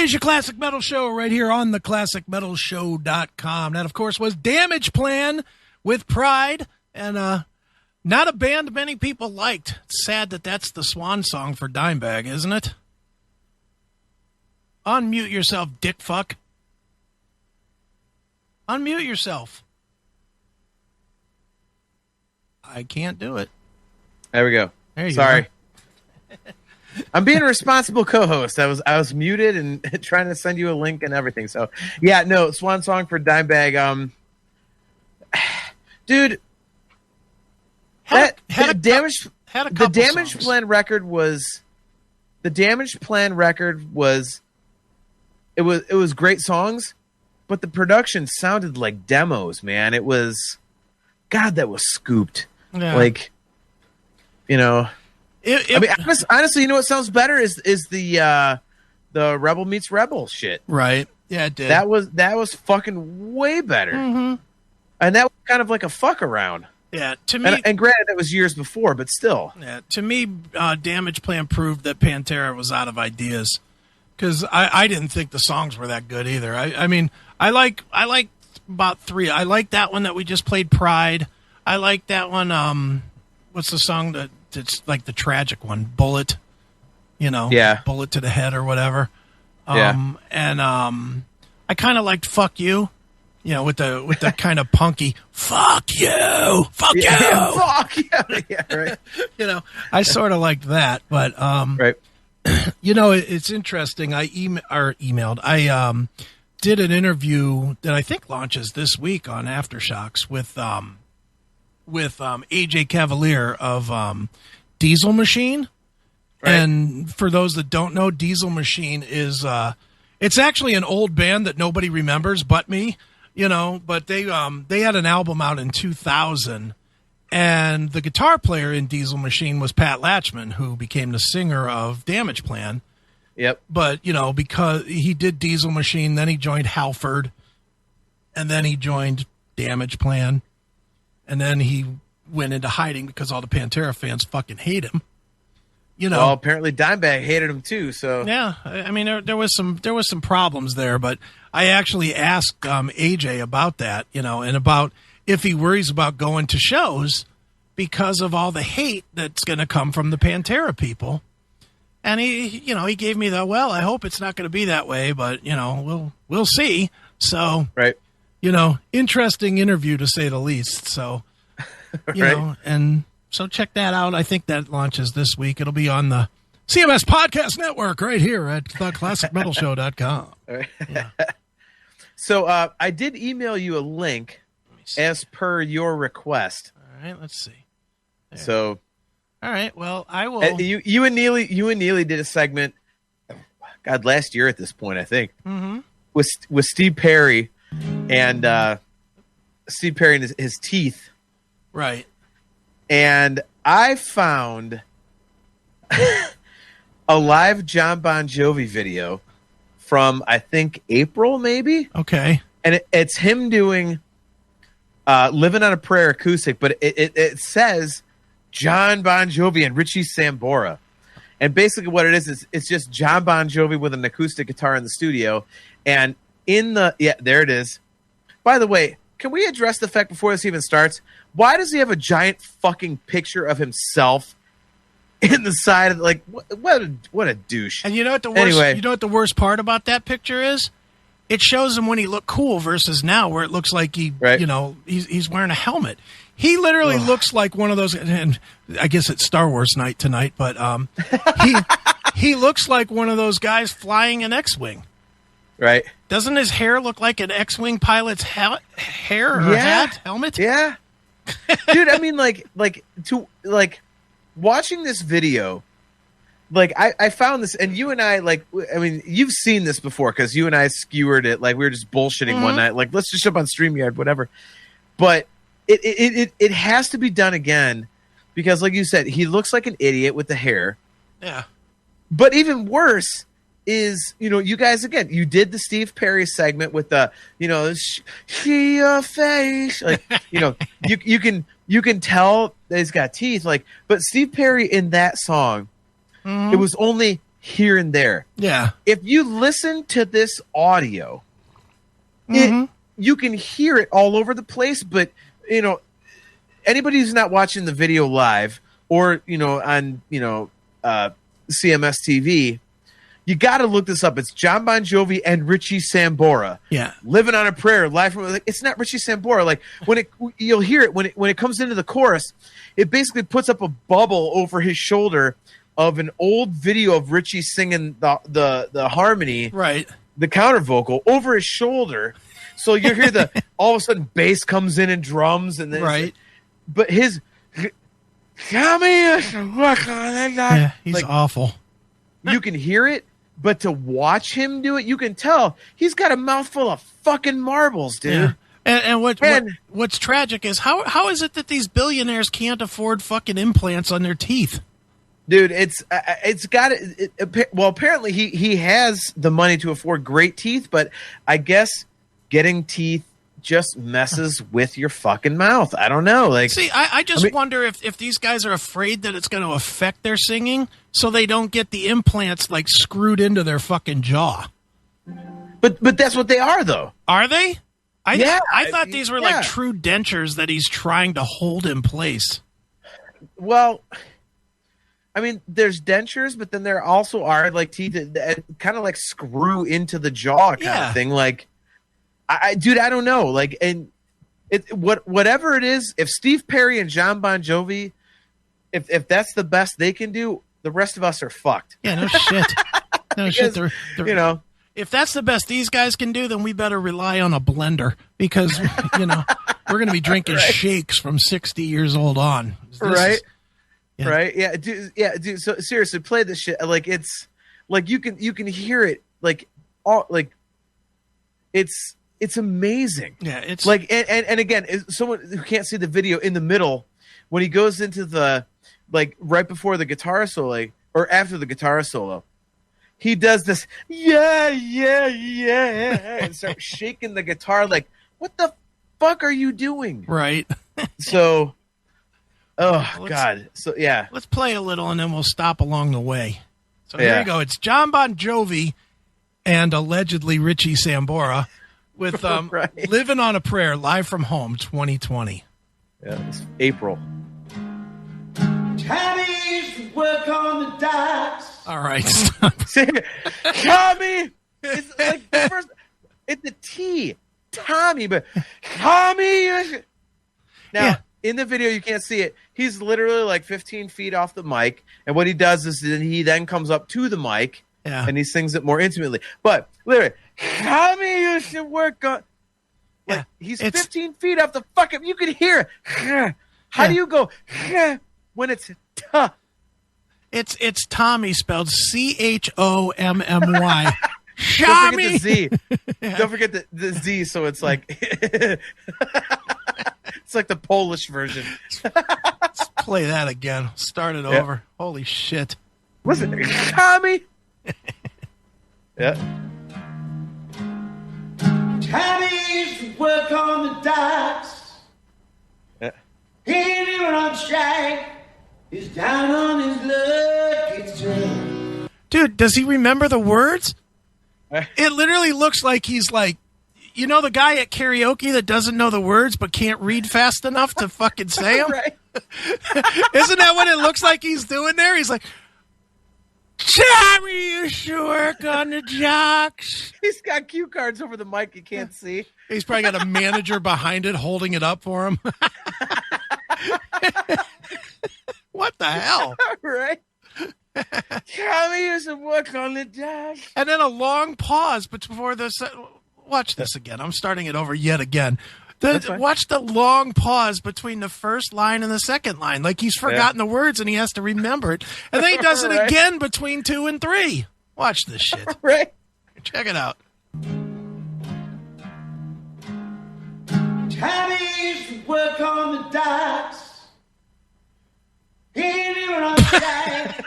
is your Classic Metal Show right here on the ClassicMetalShow.com. That, of course, was Damage Plan with Pride, and not a band many people liked. It's sad that that's the swan song for Dimebag, isn't it? Unmute yourself, dick fuck. Unmute yourself. I can't do it. There we go. There you Sorry. go. I'm being a responsible co-host. I was muted and trying to send you a link and everything. So yeah, no, swan song for Dimebag. Dude, the Damage Plan record was it was great songs, but the production sounded like demos, man. It was, God, that was scooped. Yeah. Like, you know. I mean, honestly, you know what sounds better is the Rebel Meets Rebel shit. Right. Yeah, it did. That was fucking way better. Mm-hmm. And that was kind of like a fuck around. Yeah, to me. And granted, that was years before, but still. Yeah, to me, Damage Plan proved that Pantera was out of ideas, because I didn't think the songs were that good either. I mean, I like about three. I like that one that we just played, Pride. I like that one. What's the song that's like the tragic one, Bullet? You know, yeah, Bullet to the Head or whatever. And I kind of liked Fuck You. You know, with the kind of punky "fuck you, fuck you, fuck you," yeah, right. You know, I sort of liked that, but right. You know, it's interesting. I emailed. I did an interview that I think launches this week on Aftershocks with AJ Cavalier of Diesel Machine. Right. And for those that don't know, Diesel Machine is it's actually an old band that nobody remembers but me. You know, but they had an album out in 2000, and the guitar player in Diesel Machine was Pat Latchman, who became the singer of Damage Plan. Yep. But, you know, because he did Diesel Machine, then he joined Halford, and then he joined Damage Plan, and then he went into hiding because all the Pantera fans fucking hate him. You know, well, apparently Dimebag hated him too. So yeah, I mean, there was some problems there, but I actually asked AJ about that, you know, and about if he worries about going to shows because of all the hate that's going to come from the Pantera people. And he gave me the, well, I hope it's not going to be that way, but you know, we'll see. So right, you know, interesting interview to say the least. So you know, and. So check that out. I think that launches this week. It'll be on the CMS Podcast Network right here at theclassicmetalshow.com. Yeah. So I did email you a link as per your request. All right, let's see. There. So, all right. Well, I will. You and Neely did a segment. God, last year at this point, I think, with Steve Perry and Steve Perry and his teeth. Right. And I found a live Jon Bon Jovi video from, I think, April, maybe. Okay. And it's him doing Living on a Prayer acoustic, but it says Jon Bon Jovi and Richie Sambora. And basically what it is it's just Jon Bon Jovi with an acoustic guitar in the studio. And there it is. By the way, can we address the fact before this even starts? Why does he have a giant fucking picture of himself in the side of what a douche? And you know what the worst part about that picture is? It shows him when he looked cool versus now, where it looks like he's wearing a helmet. He literally looks like one of those, and I guess it's Star Wars night tonight, but he looks like one of those guys flying an X-Wing. Right. Doesn't his hair look like an X-Wing pilot's hair or hat, helmet? Yeah. Dude, I mean, watching this video, I found this, and you and I, you've seen this before because you and I skewered it. Like, we were just bullshitting one night. Like, let's just jump on StreamYard, whatever. But it has to be done again because, like you said, he looks like an idiot with the hair. Yeah. But even worse is, you guys, again, you did the Steve Perry segment with the, see your face. Like, you can tell that he's got teeth. Like, but Steve Perry in that song, it was only here and there. Yeah. If you listen to this audio, Mm-hmm. you can hear it all over the place, but you know, anybody who's not watching the video live or, you know, on, you know, CMS TV, you got to look this up. It's Jon Bon Jovi and Richie Sambora. Yeah. Living on a Prayer, live from, like, it's not Richie Sambora. Like you'll hear it when it comes into the chorus, it basically puts up a bubble over his shoulder of an old video of Richie singing the harmony. Right. The counter vocal over his shoulder, so you hear all of a sudden bass comes in and drums and then right. But his yeah, he's like, awful. You can hear it, but to watch him do it, you can tell he's got a mouthful of fucking marbles, dude. Yeah. And what's tragic is how is it that these billionaires can't afford fucking implants on their teeth? Dude, it's got it. Well, apparently he has the money to afford great teeth, but I guess getting teeth just messes with your fucking mouth. I don't know. Like, see, I just wonder if these guys are afraid that it's going to affect their singing, so they don't get the implants like screwed into their fucking jaw. But that's what they are, though. Are they? I thought these were yeah. like true dentures that he's trying to hold in place. Well, I mean, there's dentures, but then there also are like teeth that kind of like screw into the jaw kind of thing. Like, dude, I don't know. Like, and whatever it is, if Steve Perry and Jon Bon Jovi, if that's the best they can do, the rest of us are fucked. Yeah, no shit. No shit. They're, you know, if that's the best these guys can do, then we better rely on a blender because, you know, we're going to be drinking shakes from 60 years old on. Right. Yeah. Right. Yeah. Dude. So seriously, play this shit. Like, it's like you can hear it. Like, all like it's amazing. Yeah. It's like, and again, someone who can't see the video, in the middle when he goes into the, like, right before the guitar solo or after the guitar solo, he does this and starts shaking the guitar. Like, what the fuck are you doing? Right. So. Oh, God. So, yeah. Let's play a little and then we'll stop along the way. So here you go. It's Jon Bon Jovi and allegedly Richie Sambora with right. Living on a Prayer, live from home, 2020. Yeah, it's April. Tommy's work on the docks. All right. Stop. Tommy! It's like the first, it's a T. Tommy, but Tommy! Now, Yeah. In the video, you can't see it. He's literally like 15 feet off the mic. And what he does is he then comes up to the mic and he sings it more intimately. But literally, Tommy, you should work on. Like, he's 15 feet off the fucking. You can hear it. How do you go when it's tough? It's Tommy spelled CHOMMY. Don't forget the Z. Don't forget the Z. So it's like. It's like the Polish version. Let's play that again. Start it over. Holy shit. Listen, Tommy. Yeah. Tommy's work on the docks. Yeah. He ain't even on strike. He's down on his luck. Dude, does he remember the words? It literally looks like he's like, you know, the guy at karaoke that doesn't know the words but can't read fast enough to fucking say them? Right. Isn't that what it looks like he's doing there? He's like, Tommy, you should work on the jocks. He's got cue cards over the mic you can't see. He's probably got a manager behind it holding it up for him. What the hell? Right. Tommy, you should work on the jocks. And then a long pause before the... Watch this again. I'm starting it over yet again. Watch the long pause between the first line and the second line. Like he's forgotten the words and he has to remember it. And then he does it again between 2 and 3. Watch this shit. Right. Check it out. Tommy's work on the docks. He ain't even on strike.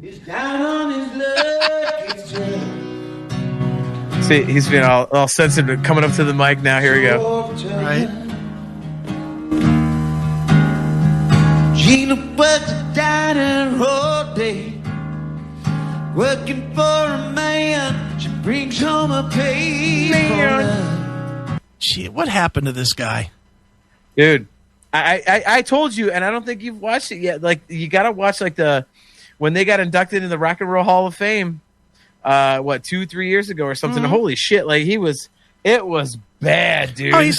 He's down on his luck. See, he's being all sensitive, coming up to the mic now. Here we go. Right. Gina worked down all day. working for a man. She brings home a payphone. Shit, what happened to this guy? Dude, I told you, and I don't think you've watched it yet. Like, you got to watch like when they got inducted in the Rock and Roll Hall of Fame. 2-3 years ago or something. Holy shit! Like it was bad, dude. Oh, he's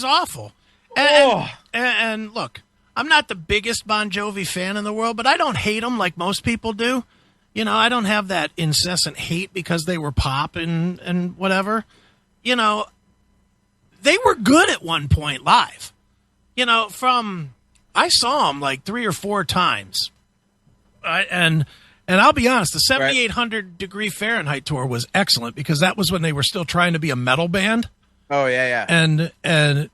awful. And look, I'm not the biggest Bon Jovi fan in the world, but I don't hate him like most people do. You know, I don't have that incessant hate because they were pop and whatever. You know, they were good at one point live. You know, I saw them like 3 or 4 times, and I'll be honest, the 7800 degree Fahrenheit tour was excellent because that was when they were still trying to be a metal band. Oh yeah. And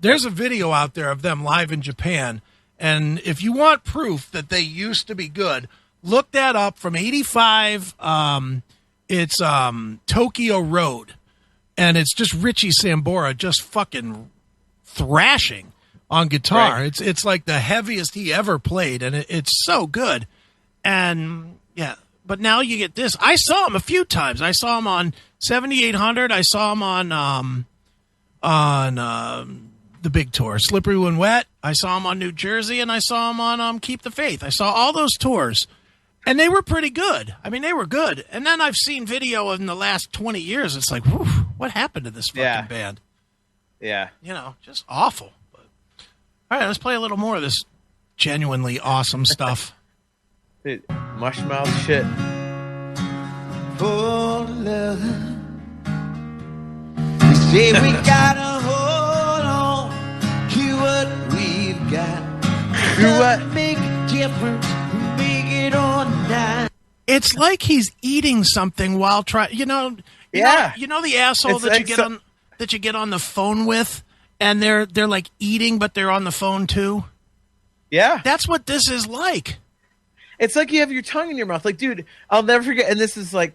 there's a video out there of them live in Japan. And if you want proof that they used to be good, look that up from 85. It's Tokyo Road. And it's just Richie Sambora just fucking thrashing on guitar. Right. It's like the heaviest he ever played. And it's so good. And yeah, but now you get this. I saw him a few times. I saw him on 7800. I saw him on the big tour, Slippery When Wet. I saw him on New Jersey, and I saw him on Keep the Faith. I saw all those tours, and they were pretty good. I mean, they were good. And then I've seen video in the last 20 years. It's like, whew, what happened to this fucking band? Yeah. You know, just awful. But, all right, let's play a little more of this genuinely awesome stuff. Dude, mushmouth shit. For love, we say we gotta hold on to what we've got. What? Make a difference, make it or not. It's like he's eating something while trying. You know the asshole It's that like you get on the phone with, and they're like eating, but they're on the phone too. Yeah, that's what this is like. It's like you have your tongue in your mouth. Like, dude, I'll never forget. And this is like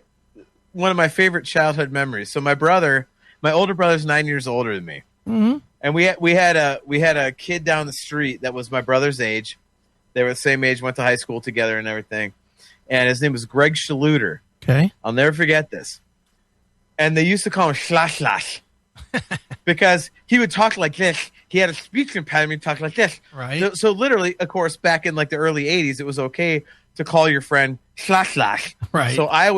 one of my favorite childhood memories. So my older brother's 9 years older than me, and we had a kid down the street that was my brother's age. They were the same age, went to high school together and everything. And his name was Greg Shaluter. Okay, I'll never forget this. And they used to call him Slash Slash because he would talk like this. He had a speech impediment, talk like this. Right. So literally, of course, back in like the early 80s, it was okay to call your friend Slash Slash. Right. So I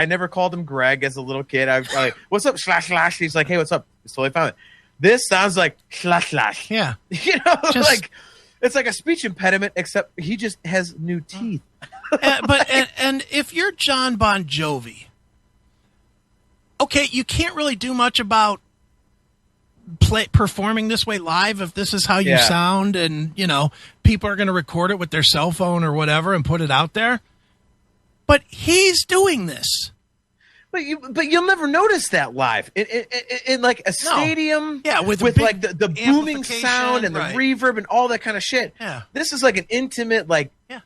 never called him Greg as a little kid. I was like, what's up, Slash Slash? He's like, hey, what's up? It's totally fine. This sounds like Slash Slash. Yeah. You know, like it's like a speech impediment, except he just has new teeth. And if you're Jon Bon Jovi, okay, you can't really do much about performing this way live if this is how you sound, and you know people are going to record it with their cell phone or whatever and put it out there. But he's doing this. But you'll never notice that live in like a stadium. Yeah, with like the booming sound and the reverb and all that kind of shit. Yeah, this is like an intimate like. Yeah.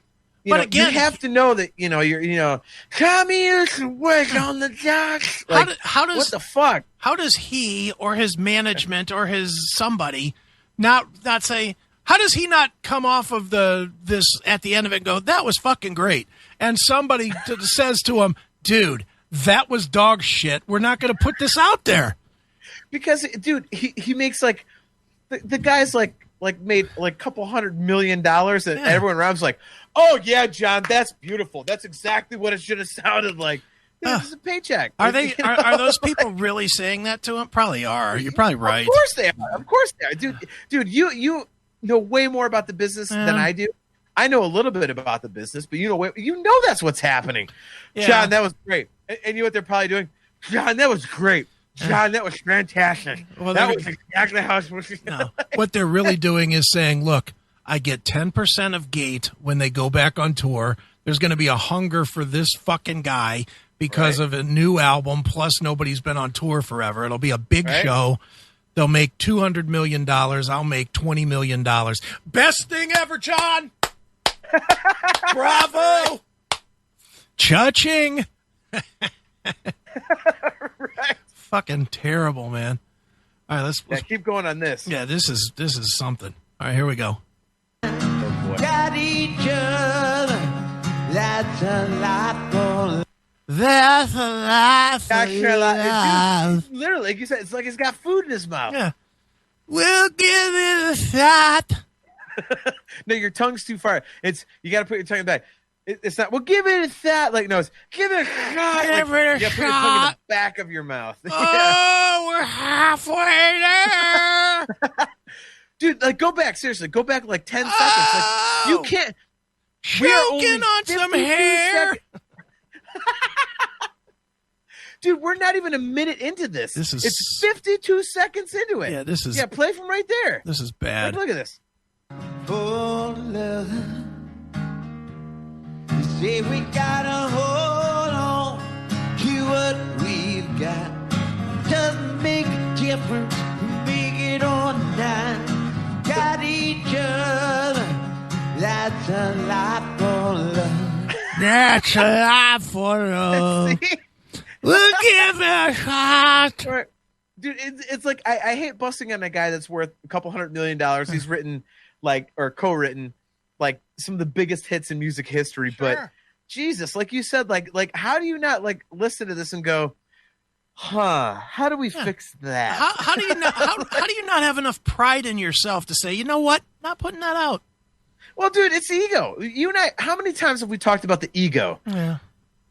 But again, you have to know that you're come here to work on the docks. Like, how does what the fuck? How does he or his management or his somebody not say? How does he not come off of this at the end of it and go, that was fucking great? And somebody says to him, dude, that was dog shit. We're not going to put this out there. Because, dude, he makes like the guy's like made like a couple $100 million, and everyone around's like, oh yeah, John, that's beautiful. That's exactly what it should have sounded like. This is a paycheck. Are those people really saying that to him? Probably are. You're probably right. Of course they are. Of course they are, dude. You know way more about the business than I do. I know a little bit about the business, but you know that's what's happening. Yeah. John, that was great. And you know what they're probably doing? John, that was great. John, that was fantastic. Well, that was exactly how it's supposed to be. No. What they're really doing is saying, look, I get 10% of gate when they go back on tour. There's going to be a hunger for this fucking guy because of a new album, plus nobody's been on tour forever. It'll be a big show. They'll make $200 million. I'll make $20 million. Best thing ever, John! Bravo! Cha-ching! Fucking terrible, man. All right, let's keep going on this. Yeah, this is something. All right, here we go. Got each other. That's a lot more. That's a life. Dude, literally, like you said, it's like he's got food in his mouth. Yeah. We'll give it a shot. No, your tongue's too far. It's you got to put your tongue back. It's not. Well, give it a shot. Like no, it's give it a shot. Give it a you put your tongue in the back of your mouth. Oh, we're halfway there. Dude, like go back. Seriously, go back like 10 seconds. Like, you can't. Choking on some hair. Dude, we're not even a minute into this. It's 52 seconds into it. Yeah, this is. Yeah, play from right there. This is bad. Like, look at this. For love, you say we gotta hold on to what we've got. Doesn't make a difference, make it or not. Got each other. That's a lot for love. That's a lot for love. We'll give it a shot. Right. Dude, it's like I hate busting on a guy that's worth a couple $100 million. He's written or co-written like some of the biggest hits in music history. Sure. But Jesus, like you said, like how do you not like listen to this and go, how do we fix that? How do you not how do you not have enough pride in yourself to say, you know what, not putting that out? Well, dude, it's ego. You and I, how many times have we talked about the ego? Yeah.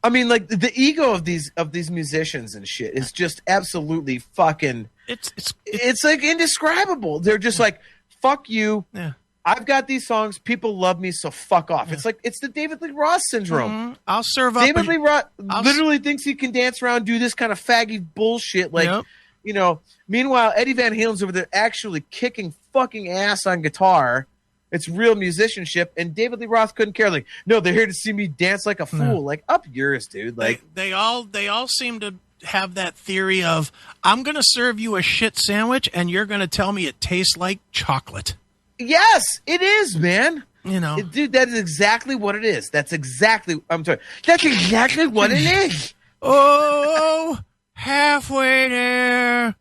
I mean, like the ego of these musicians and shit is just absolutely fucking. It's like indescribable. They're just like, fuck you. Yeah. I've got these songs. People love me, so fuck off. Yeah. It's the David Lee Roth syndrome. Mm-hmm. I'll serve up. David Lee Roth literally thinks he can dance around, do this kind of faggy bullshit. Like, you know. Meanwhile, Eddie Van Halen's over there actually kicking fucking ass on guitar. It's real musicianship, and David Lee Roth couldn't care. Like, no, they're here to see me dance like a fool. No. Like, up yours, dude. Like, they all seem to have that theory of, I'm going to serve you a shit sandwich, and you're going to tell me it tastes like chocolate. Yes, it is, man. You know, dude, that is exactly what it is. That's exactly. I'm sorry. That's exactly what it is. Oh, halfway there.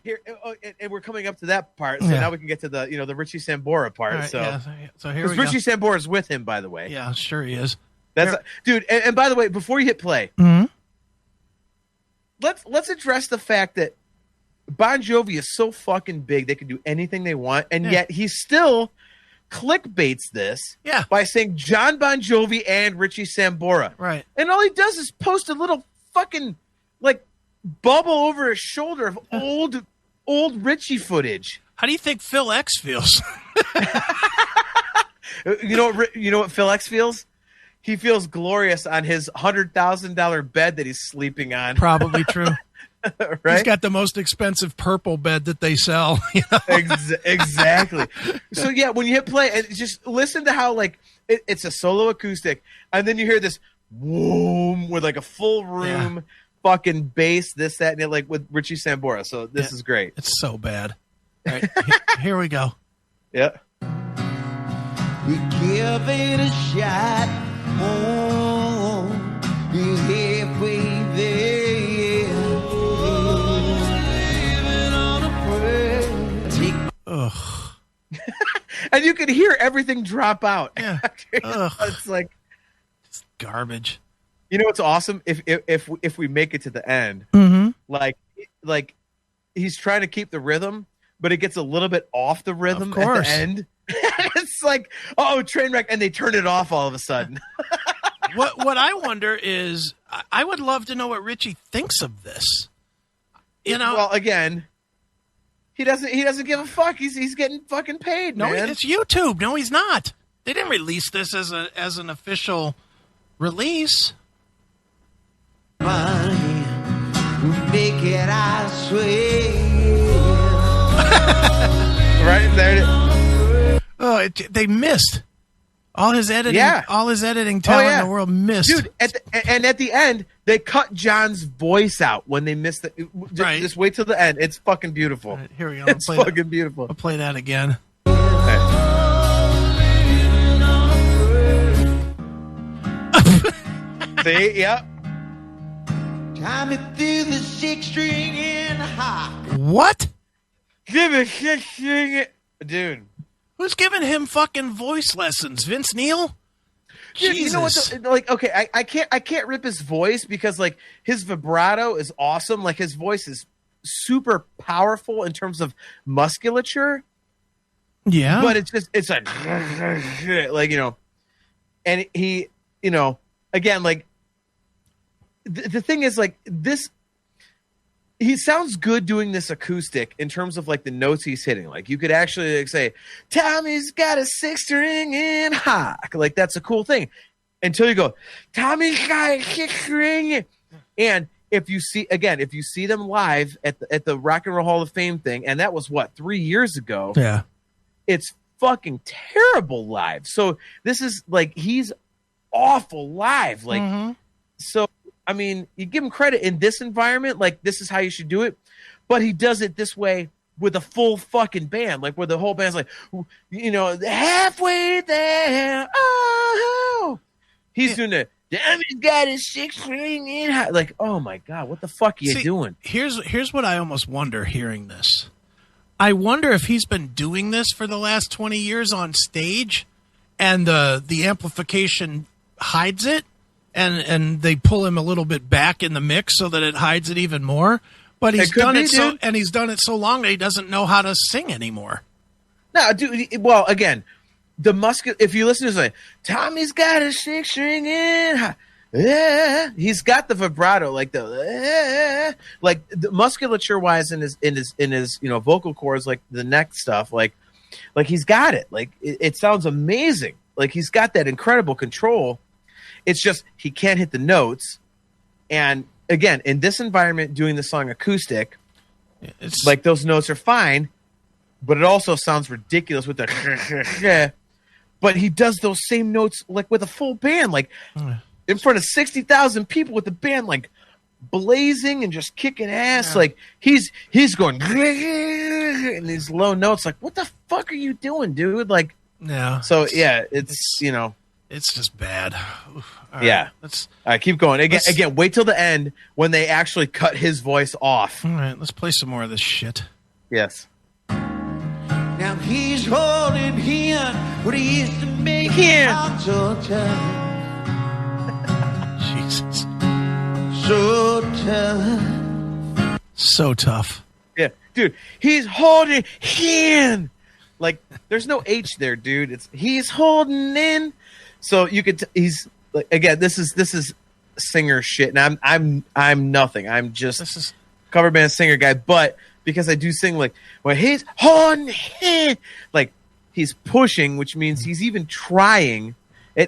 Here, and we're coming up to that part, so now we can get to the the Richie Sambora part. Right, so here we go. Richie Sambora is with him, by the way. Yeah, sure he is. Dude. And by the way, before you hit play, let's address the fact that Bon Jovi is so fucking big they can do anything they want, and yet he still clickbaits this by saying Jon Bon Jovi and Richie Sambora. Right. And all he does is post a little fucking like bubble over his shoulder of old Richie footage. How do you think Phil X feels? You know what Phil X feels? He feels glorious on his $100,000 bed that he's sleeping on. Probably true. Right? He's got the most expensive purple bed that they sell. You know? Exactly. So yeah, when you hit play, and just listen to how like it's a solo acoustic, and then you hear this whoom with like a full room fucking bass, this, that, and it, like with Richie Sambora. So this is great. It's so bad. All right, here we go. Yeah. We give it a shot. Oh, you're halfway there. Ugh. And you can hear everything drop out. Yeah. It's like it's garbage. You know what's awesome? If we make it to the end, like he's trying to keep the rhythm, but it gets a little bit off the rhythm at the end. It's like, train wreck, and they turn it off all of a sudden. What I wonder is, I would love to know what Richie thinks of this. You know, well, again, he doesn't give a fuck. He's getting fucking paid. No, man. It's YouTube. No, he's not. They didn't release this as an official release. Money, make it, I swear. Right there. Oh, they missed all his editing. Yeah. All his editing talent in the world missed. Dude, at the end, they cut John's voice out when they missed it. Just wait till the end. It's fucking beautiful. Right, here we go. It's fucking beautiful. I'll play that again. See? Yep. Time me through the 6-string in high. What? Give a shit, dude. Who's giving him fucking voice lessons? Vince Neil? Dude, you know what? Like, okay, I can't rip his voice because like his vibrato is awesome. Like his voice is super powerful in terms of musculature. Yeah, but it's like you know, and he, you know, again, like the thing is like this. He sounds good doing this acoustic in terms of like the notes he's hitting. Like you could actually like, say, Tommy's got a 6-string in hock. Like that's a cool thing. Until you go, Tommy's got a 6-string. And if you see them live at the Rock and Roll Hall of Fame thing, and that was what, 3 years ago. Yeah. It's fucking terrible live. So this is like he's awful live. Like so I mean, you give him credit in this environment, like this is how you should do it, but he does it this way with a full fucking band, like where the whole band's like, you know, halfway there. Oh, he's doing it. He's got his 6-string in. Like, oh my god, what the fuck are you doing? Here's what I almost wonder hearing this. I wonder if he's been doing this for the last 20 years on stage, and the amplification hides it. And they pull him a little bit back in the mix so that it hides it even more. But he's done it so long that he doesn't know how to sing anymore. No, dude. Well, again, the if you listen to this, like, Tommy's got a 6-string in. He's got the vibrato, like the musculature wise in his you know vocal cords, like the neck stuff, like he's got it. Like it sounds amazing. Like he's got that incredible control. It's just he can't hit the notes. And again, in this environment, doing the song acoustic, it's like those notes are fine, but it also sounds ridiculous with the. But he does those same notes like with a full band, like in front of 60,000 people with the band like blazing and just kicking ass. Yeah. Like he's going in these low notes. Like, what the fuck are you doing, dude? Like, yeah. So yeah, it's you know. It's just bad. Yeah. All right, keep going. Again, wait till the end when they actually cut his voice off. All right, let's play some more of this shit. Yes. Now he's holding him what he used to make him so tough. Jesus. So tough. So tough. Yeah, dude, he's holding him. Like, there's no H there, dude. He's holding in. So you could he's like, again, this is singer shit, and I'm nothing. I'm just cover band singer guy, but because I do sing like well he's on like he's pushing, which means he's even trying.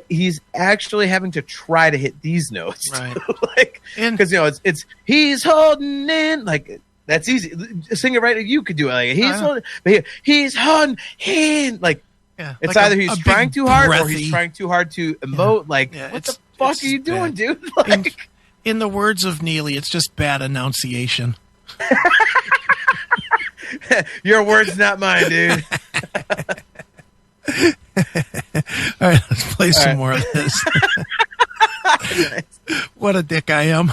He's actually having to try to hit these notes, right? Like because you know it's he's holding in, like that's easy. Sing it right. You could do it like he's holding in, like. Yeah, it's like either he's trying too hard or he's trying too hard to emote. Yeah. Like, what the fuck are you doing, dude? Like, in the words of Neely, it's just bad enunciation. Your words, not mine, dude. All right, let's play some more of this. Nice. What a dick I am.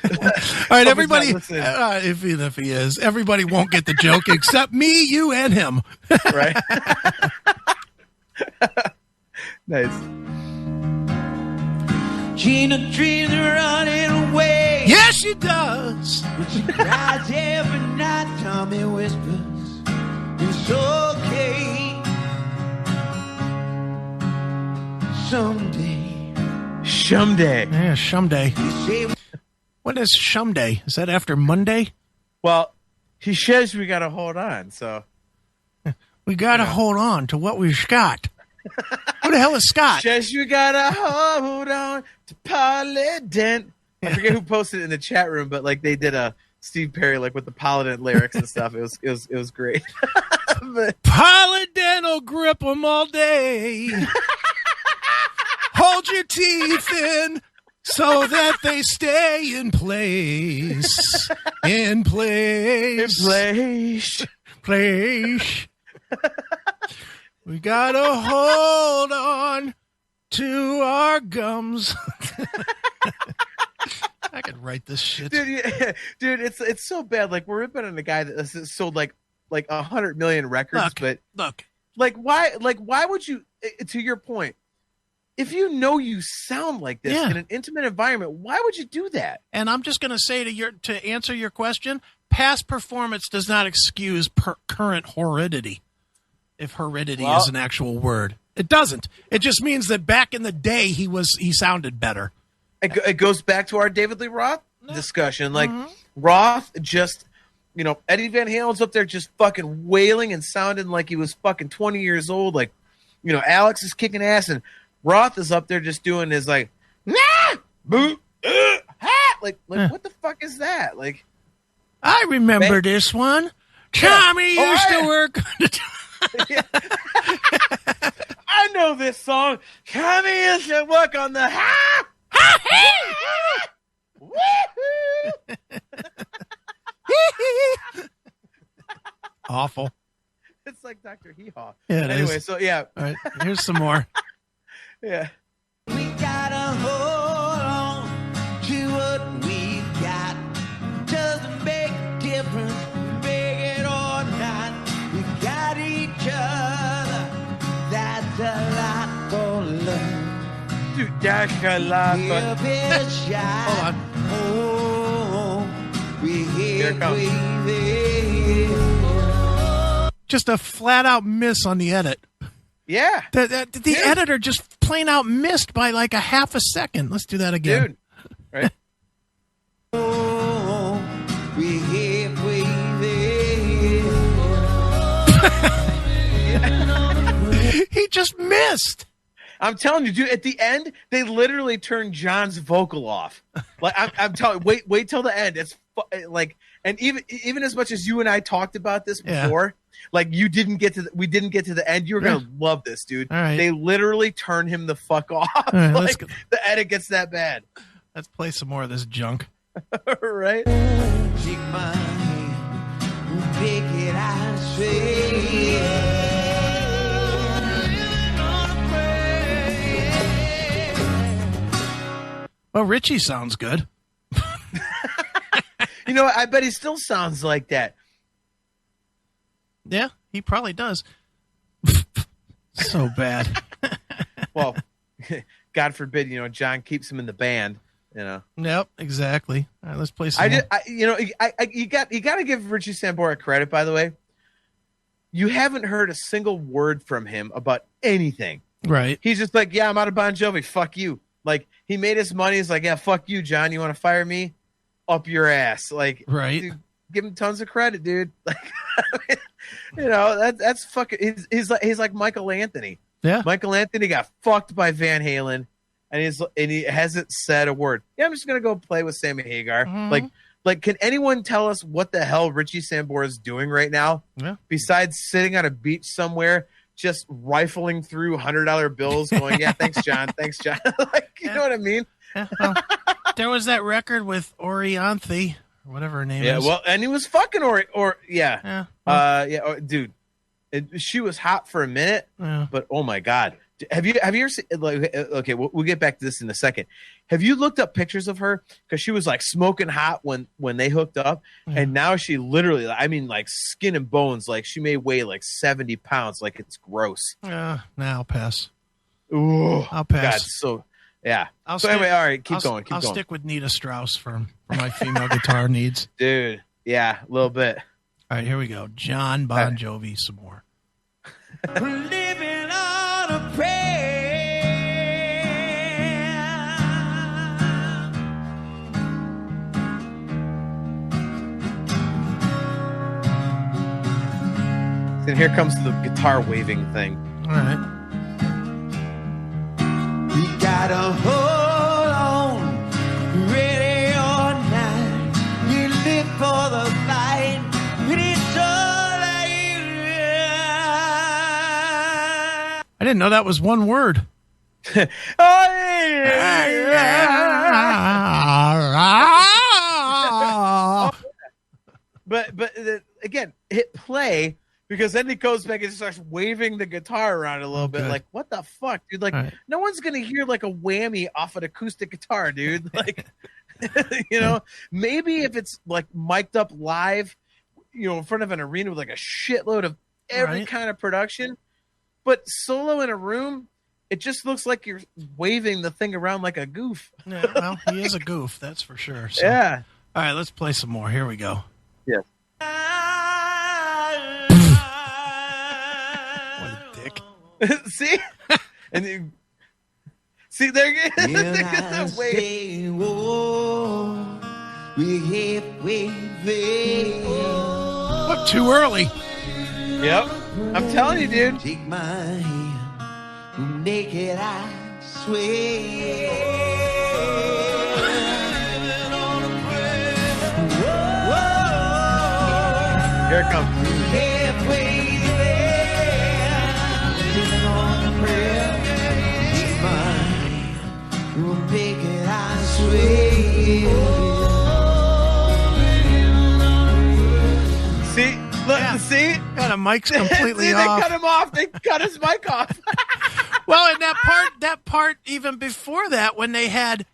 All right, everybody. Even if he is, everybody won't get the joke except me, you, and him. Right? Nice. Gina dreams of running away. Yes, she does. But she cries every night. Tommy whispers, "It's okay. Someday." Someday. Yeah, someday. When is someday? Is that after Monday? Well, he says we got to hold on, so. We got to hold on to what we've got. Who the hell is Scott? Says you got to hold on to Paladin. I forget who posted it in the chat room, but like they did a Steve Perry like with the Paladin lyrics and stuff. It was great. Paladin will grip them all day. Hold your teeth in. So that they stay in place. In place. We gotta hold on to our gums. I could write this shit. Dude, it's so bad. Like, we're ripping on a guy that sold like 100 million records, but look, why would you, to your point, if you know you sound like this in an intimate environment, why would you do that? And I'm just going to say to answer your question, past performance does not excuse current horridity. If horridity is an actual word, it doesn't. It just means that back in the day he sounded better. It goes back to our David Lee Roth discussion. Like Roth just, Eddie Van Halen's up there just fucking wailing and sounding like he was fucking 20 years old. Like, Alex is kicking ass and Roth is up there just doing his like, nah, boo, ha! Like what the fuck is that? Like, I remember this one. Tommy used to work. I know this song. Tommy used to work on the ha! Woohoo! Awful. It's like Dr. Hee-Haw. Yeah, anyway, so yeah. All right, here's some more. Yeah. We gotta hold on to what we've got. Doesn't make a difference, make it or not. We got each other. That's a lot for love. Dude, that's a lot for love. Hold on. Oh, we Here it comes. Just a flat out miss on the edit. Yeah. The editor just plain out missed by like a half a second. Let's do that again. Dude. Right? Oh, we halfway there. He just missed. I'm telling you, dude, at the end, they literally turned John's vocal off. Like I'm telling you, wait till the end. It's like, and even as much as you and I talked about this before, like we didn't get to the end. You're gonna love this, dude. All right. They literally turn him the fuck off. Right, like the edit gets that bad. Let's play some more of this junk. Right? Take my hand, take it, I say. Well, Richie sounds good. I bet he still sounds like that. Yeah, he probably does. So bad. Well, God forbid, John keeps him in the band. Yep, exactly. All right, let's play some more. You got to give Richie Sambora credit, by the way. You haven't heard a single word from him about anything. Right. He's just like, yeah, I'm out of Bon Jovi. Fuck you. Like, he made his money. He's like, yeah, fuck you, John. You want to fire me? Up your ass. Like, right. Dude, give him tons of credit, dude. Like, that's fucking. He's like Michael Anthony. Yeah. Michael Anthony got fucked by Van Halen, and he hasn't said a word. Yeah, I'm just gonna go play with Sammy Hagar. Mm-hmm. Like, can anyone tell us what the hell Richie Sambora is doing right now? Yeah. Besides sitting on a beach somewhere, just rifling through $100 bills, going, "Yeah, thanks, John. Thanks, John." Like, you know what I mean? Yeah, well, there was that record with Orianthe, or whatever her name is. Yeah, well, and he was fucking dude, she was hot for a minute, but oh my god, have you ever seen? Like, okay, we'll get back to this in a second. Have you looked up pictures of her? Because she was like smoking hot when they hooked up, and now she literally, I mean, like skin and bones, like she may weigh like 70 pounds, like it's gross. Nah, I'll pass. Ooh, I'll pass. God, so yeah. I'll anyway, all right, keep going. I'll stick with Nita Strauss for my female guitar needs. Dude, yeah, a little bit. All right, here we go. Jon Bon Jovi, some more. Living on a prayer. And here comes the guitar waving thing. All right. We gotta hold on, ready or not. You live for the fight, when it's all I didn't know that was one word. But again, hit play, because then he goes back and starts waving the guitar around a little bit. Like, what the fuck, dude? Like, no one's gonna hear like a whammy off an acoustic guitar, dude. Like, maybe if it's like mic'd up live, in front of an arena with like a shitload of every kind of production, but solo in a room, it just looks like you're waving the thing around like a goof. Yeah, well, he is a goof, that's for sure. So. Yeah. All right, let's play some more. Here we go. Yes. What a dick. See? And you, see, there you go. What, too early? Yep. I'm telling you, dude. Take my hand, naked I swear. Here it comes. Halfway there, living on a prayer. Take my hand, naked I swear. See? Look, Yeah. see? God, the mic's completely See, off. They cut him off. They cut his mic off. Well, and that part, even before that, when they had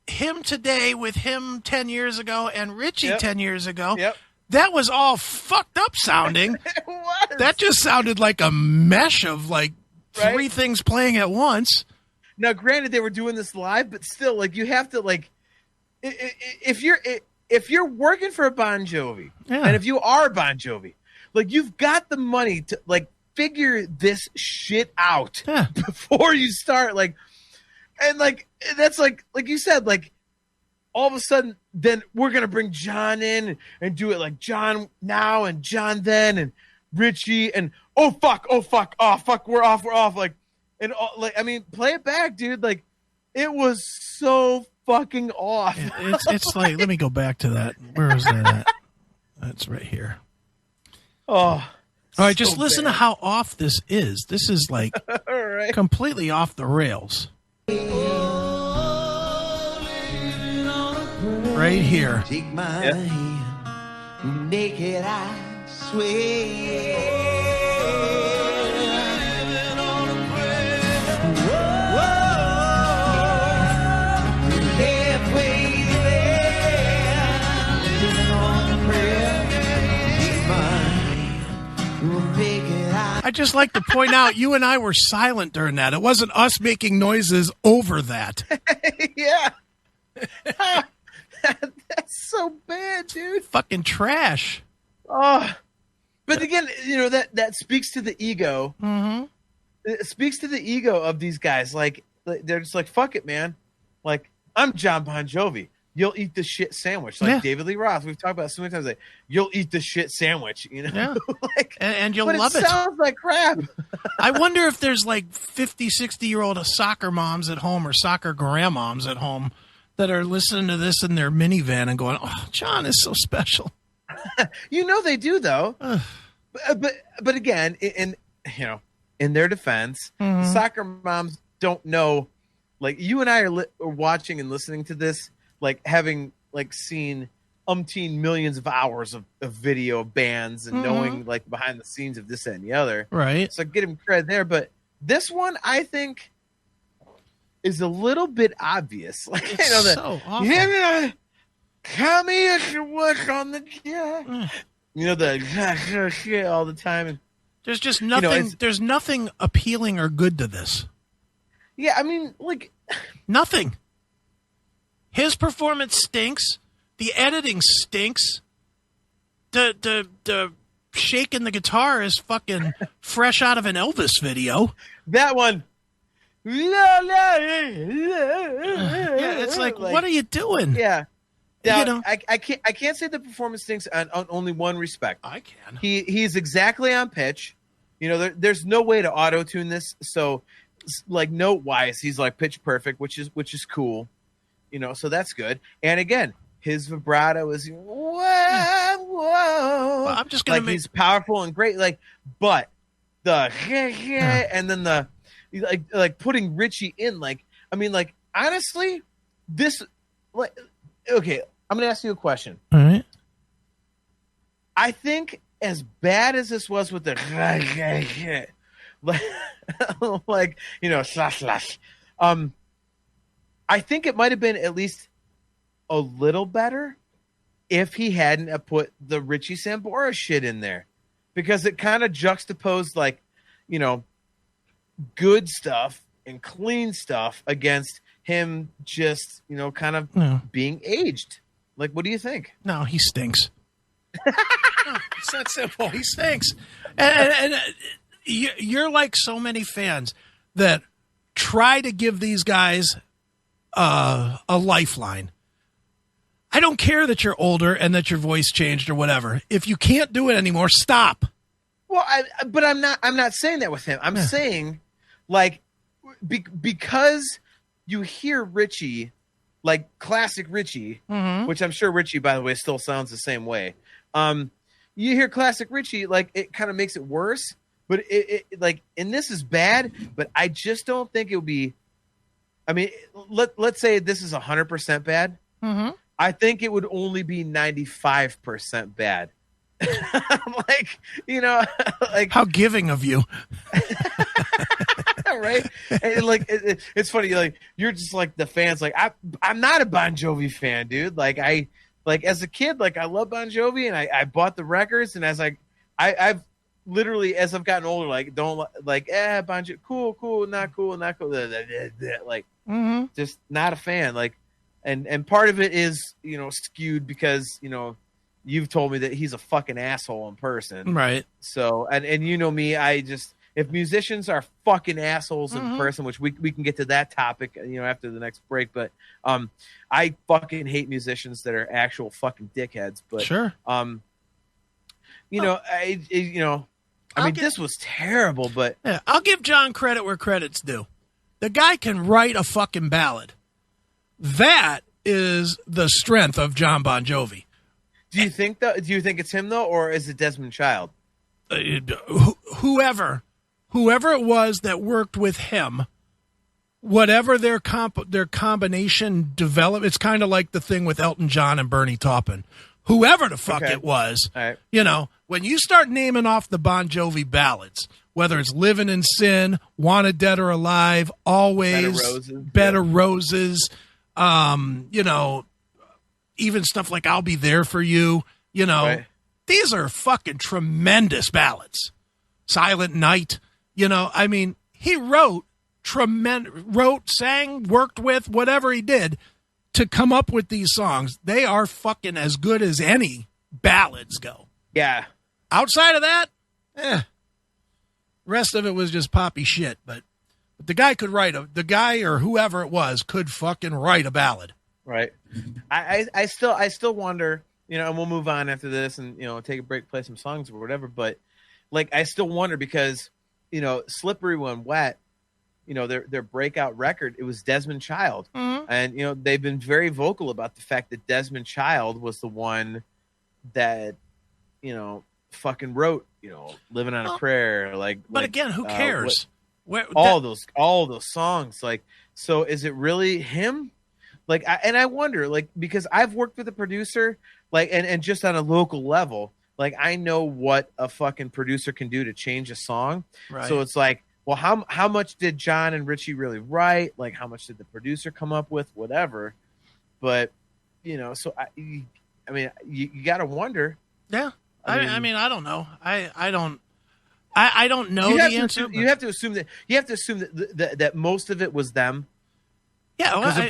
him today with him 10 years ago and Richie Yep. 10 years ago, Yep. that was all fucked up sounding. It was. That just sounded like a mesh of like Right? three things playing at once. Now, granted, they were doing this live, but still, like, you have to, like, if you're working for a Bon Jovi, Yeah. and if you are Bon Jovi, like, you've got the money to, like, figure this shit out Yeah. before you start, like, and, like, that's, like you said, like, all of a sudden, then we're going to bring John in and do it like John now and John then and Richie and, oh, fuck, we're off, like, and like, I mean, play it back, dude. Like, it was so fucking off. It's like, let me go back to that. Where is that at? That's right here. Oh, All right, just so listen bad. to how off this is. This is like All right. completely off the rails. Right here. Take my Yep. hand, naked I swear. Halfway there, living on a prayer. Take my hand, naked I I just like to point out, you and I were silent during that. It wasn't us making noises over that. Yeah. That's so bad, dude. Fucking trash. Oh, but again, you know, that speaks to the ego. Mm-hmm. It speaks to the ego of these guys. Like, they're just like, fuck it, man. Like, I'm Jon Bon Jovi. You'll eat the shit sandwich. Like Yeah. David Lee Roth. We've talked about it so many times. Like, you'll eat the shit sandwich. You know, Yeah. like, And you'll but love it it. sounds like crap. I wonder if there's like 50, 60-year-old soccer moms at home or soccer grandmoms at home that are listening to this in their minivan and going, oh, John is so special. You know they do though. but again, in you know, in their defense, Mhm. soccer moms don't know. Like, you and I are watching and listening to this, like, having like seen umpteen millions of hours of video of bands and Mhm. knowing like behind the scenes of this that, and the other. Right. So get him credit there. But this one, I think, is a little bit obvious. Like, It's you know, so awful. yeah, come here to work on the job. Mm. You know, the shit all the time. And There's just know, nothing. it's- There's nothing appealing or good to this. yeah, I mean, like, Nothing. His performance stinks. The editing stinks. The shaking the guitar is fucking fresh out of an Elvis video. that one. Yeah, it's like, what are you doing? Yeah. Now, You know. I can't say the performance stinks on only one respect. I can. He's exactly on pitch. You know, there's no way to auto tune this. So, like, note wise, he's like pitch perfect, which is cool. You know, so that's good. And again, his vibrato is whoa. Well, I'm just gonna like, make. he's powerful and great. Like, but the and then the like putting Richie in. Like, I mean, like, honestly, this, like, okay, I'm gonna ask you a question. All right. I think as bad as this was with the like, you know, slash. I think it might have been at least a little better if he hadn't put the Richie Sambora shit in there, because it kind of juxtaposed, like, you know, good stuff and clean stuff against him just, kind of being aged. Like, what do you think? No, he stinks. No, it's that simple. He stinks. And you're like so many fans that try to give these guys a lifeline. I don't care that you're older and that your voice changed or whatever. If you can't do it anymore, stop. Well, but I'm not saying that with him. I'm saying, like, because you hear Richie, like classic Richie, which I'm sure Richie, by the way, still sounds the same way. You hear classic Richie, like, it kind of makes it worse. But it like, and this is bad, but I just don't think it would be. I mean, let's say this is 100% bad. I think it would only be 95% bad. Like, like, how giving of you. Right? And like, it's funny. Like, you're just like the fans. Like, I'm not a Bon Jovi fan, dude. Like, as a kid, like, I love Bon Jovi, and I bought the records, and as I've literally, as I've gotten older, like, don't like, Bon Jovi, cool, not cool, like, just not a fan. Like, and part of it is, skewed because, you've told me that he's a fucking asshole in person. Right. So, and me, if musicians are fucking assholes in person, which we can get to that topic, after the next break, but I fucking hate musicians that are actual fucking dickheads. But sure. This was terrible, but yeah, I'll give John credit where credit's due. The guy can write a fucking ballad. That is the strength of Jon Bon Jovi. Do you think it's him though, or is it Desmond Child? Whoever it was that worked with him, whatever their combination developed, it's kind of like the thing with Elton John and Bernie Taupin. Whoever the fuck it was, right. When you start naming off the Bon Jovi ballads, whether it's Living in Sin, Wanted Dead or Alive, Always, Bed of Roses, even stuff like I'll Be There for You, right. These are fucking tremendous ballads. Silent Night, he wrote, sang, worked with, whatever he did to come up with these songs. They are fucking as good as any ballads go. Yeah. Outside of that, rest of it was just poppy shit. But the guy could the guy or whoever it was could fucking write a ballad. Right. I still wonder, and we'll move on after this and, take a break, play some songs or whatever. But like, I still wonder because, Slippery When Wet, their breakout record, it was Desmond Child. And, they've been very vocal about the fact that Desmond Child was the one that, fucking wrote, Living on a Prayer. But again, who cares? All those songs. Like, so is it really him? Like, I wonder, like, because I've worked with a producer, like, and just on a local level, like, I know what a fucking producer can do to change a song. Right. So it's like, well, how much did John and Richie really write? Like, how much did the producer come up with? Whatever. But, so you got to wonder. Yeah. I mean, I don't know. I don't know the answer. You have to assume that most of it was them. Yeah,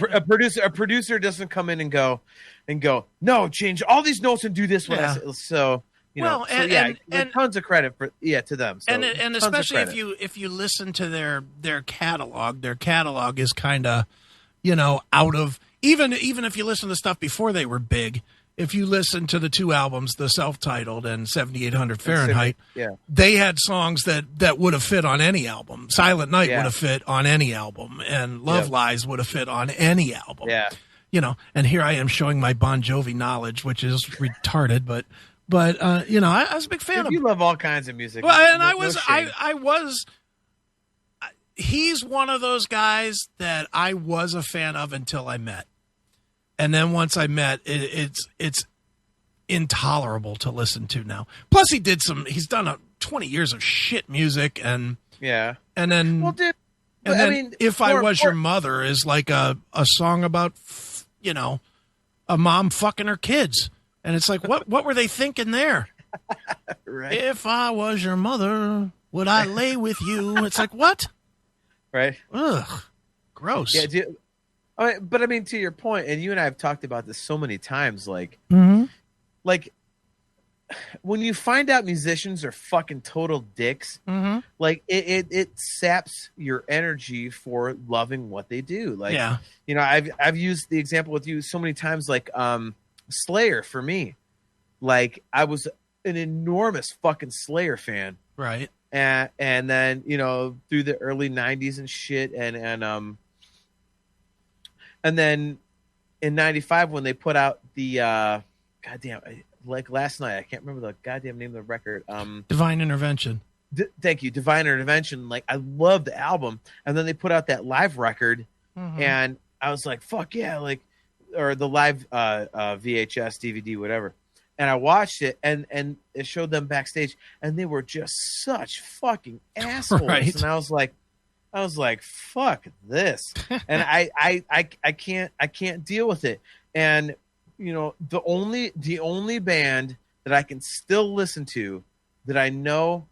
a producer doesn't come in and go, no, change all these notes and do this one. Yeah. So and tons of credit to them. So and especially if you listen to their catalog is kind of out of even if you listen to stuff before they were big. If you listen to the two albums, the self-titled and 7800 Fahrenheit, they had songs that would have fit on any album. Silent Night would have fit on any album, and Love Lies would have fit on any album. Yeah. And here I am showing my Bon Jovi knowledge, which is retarded, but I was a big fan of him. You love all kinds of music. Well, and I was he's one of those guys that I was a fan of until I met. And then once I met, it's intolerable to listen to now. Plus, he's done 20 years of shit music, and then, well, dude, and then If I Was Your Mother is like a song about, a mom fucking her kids, and it's like, what were they thinking there? Right. If I was your mother, would I lay with you? It's like, what? right? Ugh, gross. Yeah, but I mean, to your point, and you and I have talked about this so many times, like, like when you find out musicians are fucking total dicks, like it saps your energy for loving what they do. Like, you know, I've used the example with you so many times, like Slayer for me. Like, I was an enormous fucking Slayer fan, right? And then, you know, through the early '90s and shit, and then in '95 when they put out the goddamn, like last night, I can't remember the goddamn name of the record. Divine Intervention. Thank you, Divine Intervention. Like, I love the album, and then they put out that live record, and I was like, "Fuck yeah!" Like, or the live VHS, DVD, whatever. And I watched it, and it showed them backstage, and they were just such fucking assholes. Right. And I was like, "Fuck this!" And I can't deal with it. And you know, the only band that I can still listen to that I know,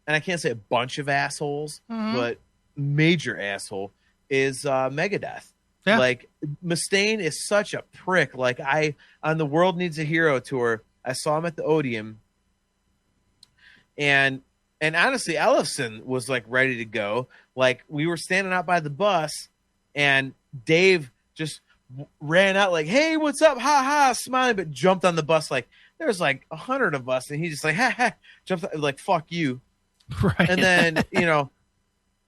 and I can't say a bunch of assholes, but major asshole, is Megadeth. Yeah. Like, Mustaine is such a prick. Like, on the World Needs a Hero tour, I saw him at the Odeum, and honestly, Ellefson was like ready to go. Like, we were standing out by the bus, and Dave just ran out like, "Hey, what's up?" Ha ha, smiling, but jumped on the bus like there's like 100 of us, and he just like ha ha, jumped like, "Fuck you," right? And then you know,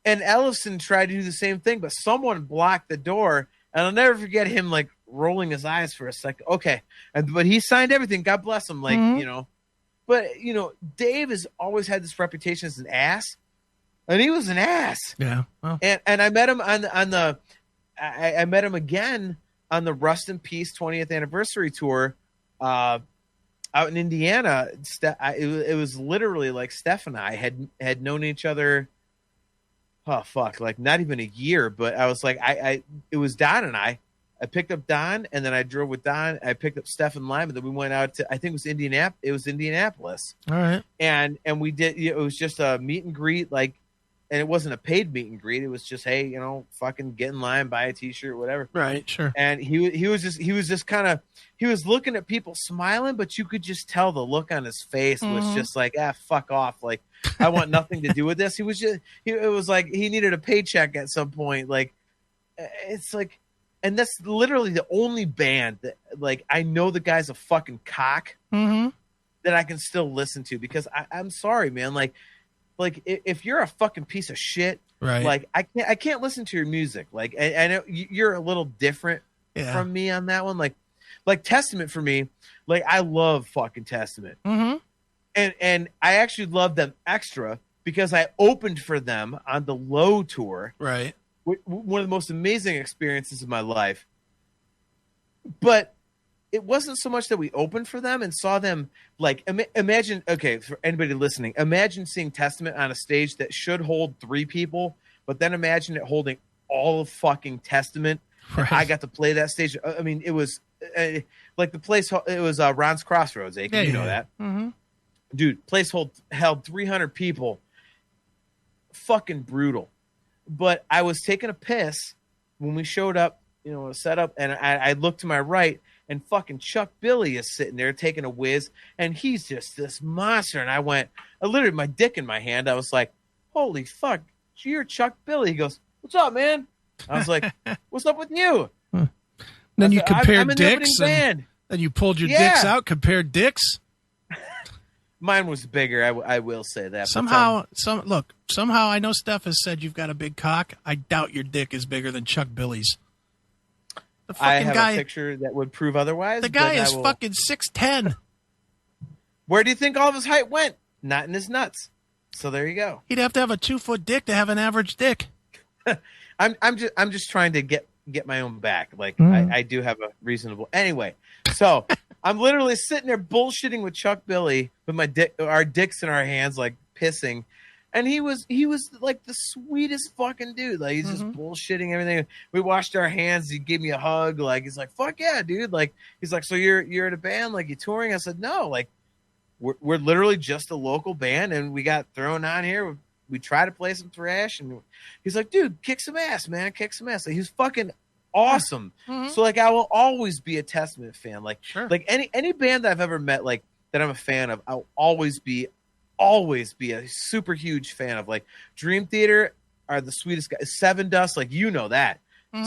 and Ellefson tried to do the same thing, but someone blocked the door, and I'll never forget him like rolling his eyes for a second. Okay, but he signed everything. God bless him. Like, you know, but you know, Dave has always had this reputation as an ass, and he was an ass. Yeah, well. And I met him on the I met him again on the Rust in Peace 20th anniversary tour out in Indiana. It was literally like Steph and I had known each other, oh fuck, like not even a year, but I was like, it was Don and I picked up Don, and then I drove with Don. I picked up Steph and Lime, and then we went out to, I think it was Indianapolis. All right. And we did, it was just a meet and greet, like, and it wasn't a paid meet and greet. It was just, hey, you know, fucking get in line, buy a t-shirt, whatever. Right, sure. And he was just kind of, he was looking at people smiling, but you could just tell the look on his face was just like, fuck off. Like, I want nothing to do with this. It was like he needed a paycheck at some point. Like, it's like, and that's literally the only band that, like, I know the guy's a fucking cock that I can still listen to, because I'm sorry, man. Like if you're a fucking piece of shit, right? Like, I can't listen to your music. Like, I know you're a little different from me on that one. Like Testament for me, like, I love fucking Testament, and I actually love them extra because I opened for them on the Low tour, right? One of the most amazing experiences of my life. But it wasn't so much that we opened for them and saw them, like, imagine, okay, for anybody listening, imagine seeing Testament on a stage that should hold 3 people, but then imagine it holding all of fucking Testament. Right. I got to play that stage. I mean, it was like the place, it was Ron's Crossroads, Aiken, you know that. Dude, place held 300 people. Fucking brutal. But I was taking a piss when we showed up, you know, set up, and I looked to my right, and fucking Chuck Billy is sitting there taking a whiz, and he's just this monster. And I literally, my dick in my hand, I was like, holy fuck, you're Chuck Billy. He goes, what's up, man? I was like, what's up with you? Then you compared dicks, and then you pulled your dicks out, compared dicks. Mine was bigger, I will say that. Somehow I know Steph has said you've got a big cock. I doubt your dick is bigger than Chuck Billy's. I have a picture that would prove otherwise. The guy is fucking 6'10". Where do you think all of his height went? Not in his nuts. So there you go. He'd have to have a 2-foot dick to have an average dick. I'm just trying to get my own back. Like, I do have a reasonable. Anyway, so I'm literally sitting there bullshitting with Chuck Billy with our dicks in our hands, like pissing. And he was like the sweetest fucking dude. Like, he's just bullshitting everything. We washed our hands. He gave me a hug. Like, he's like, fuck yeah, dude. Like, he's like, so you're in a band? Like, you touring? I said, no. Like, we're literally just a local band, and we got thrown on here. we try to play some thrash, and he's like, dude, kick some ass, man, kick some ass. Like, he's fucking awesome. So like, I will always be a Testament fan. Like, like any band that I've ever met, like that I'm a fan of, I'll always be a super huge fan of. Like, Dream Theater are the sweetest guys. Seven Dust, like, you know that.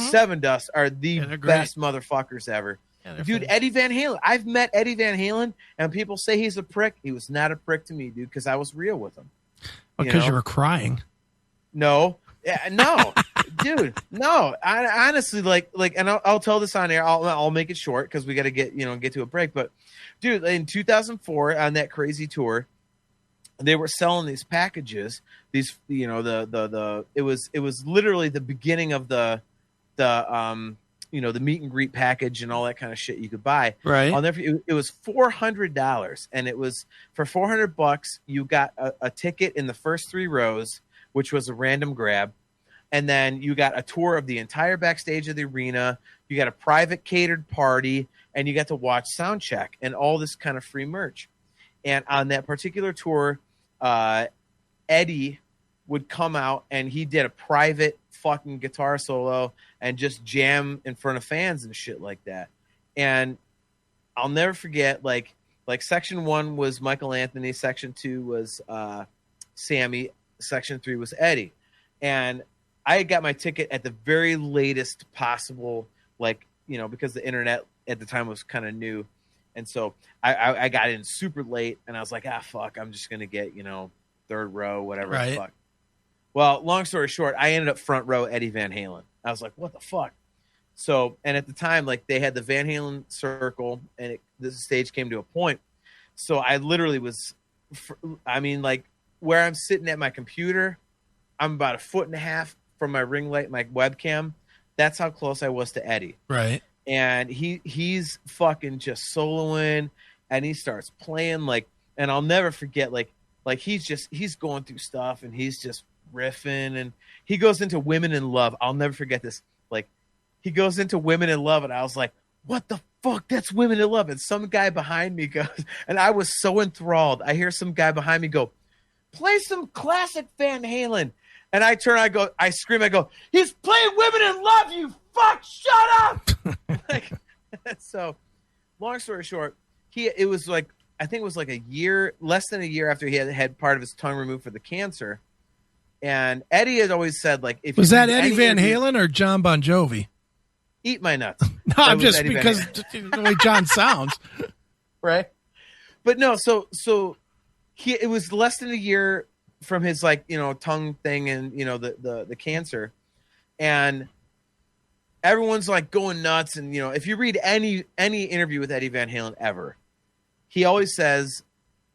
Seven Dust are the best motherfuckers ever. Yeah, dude, fun. Eddie Van Halen. I've met Eddie Van Halen, and people say he's a prick. He was not a prick to me, dude, because I was real with him. Because you were crying. No. Yeah, no. Dude, no. I honestly, like, and I'll tell this on air. I'll make it short because we got to get to a break. But, dude, in 2004, on that crazy tour, they were selling these packages. These, it was literally the beginning of the meet and greet package and all that kind of shit you could buy. Right. It was $400, and it was for $400. You got a ticket in the first 3 rows, which was a random grab, and then you got a tour of the entire backstage of the arena. You got a private catered party, and you got to watch Soundcheck and all this kind of free merch. And on that particular tour, Eddie would come out, and he did a private fucking guitar solo and just jam in front of fans and shit like that. And I'll never forget, like section 1 was Michael Anthony, section 2 was Sammy, section 3 was Eddie. And I got my ticket at the very latest possible, because the internet at the time was kind of new. And so I got in super late, and I was like, fuck, I'm just going to get, 3rd row, whatever. Right. Fuck. Well, long story short, I ended up front row Eddie Van Halen. I was like, what the fuck? So, and at the time, like, they had the Van Halen circle, and the stage came to a point. So I literally was, where I'm sitting at my computer, I'm about 1.5 feet from my ring light, my webcam. That's how close I was to Eddie. Right. And he's fucking just soloing, and he starts playing, and I'll never forget, he's going through stuff, and he's just riffing, and he goes into Women in Love. I'll never forget this. He goes into Women in Love, and I was like, what the fuck? That's Women in Love. And some guy behind me goes, and I was so enthralled. I hear some guy behind me go, play some classic Van Halen. And I turn, I scream, I go, he's playing Women in Love, you fuck, shut up. So long story short, I think it was a year, less than a year after he had part of his tongue removed for the cancer. And Eddie had always said, if was that Eddie Van Halen or Jon Bon Jovi? Eat my nuts. No, I'm just because the way John sounds, right? But no, so it was less than a year from his tongue thing and the cancer, and everyone's going nuts. And if you read any interview with Eddie Van Halen ever, he always says,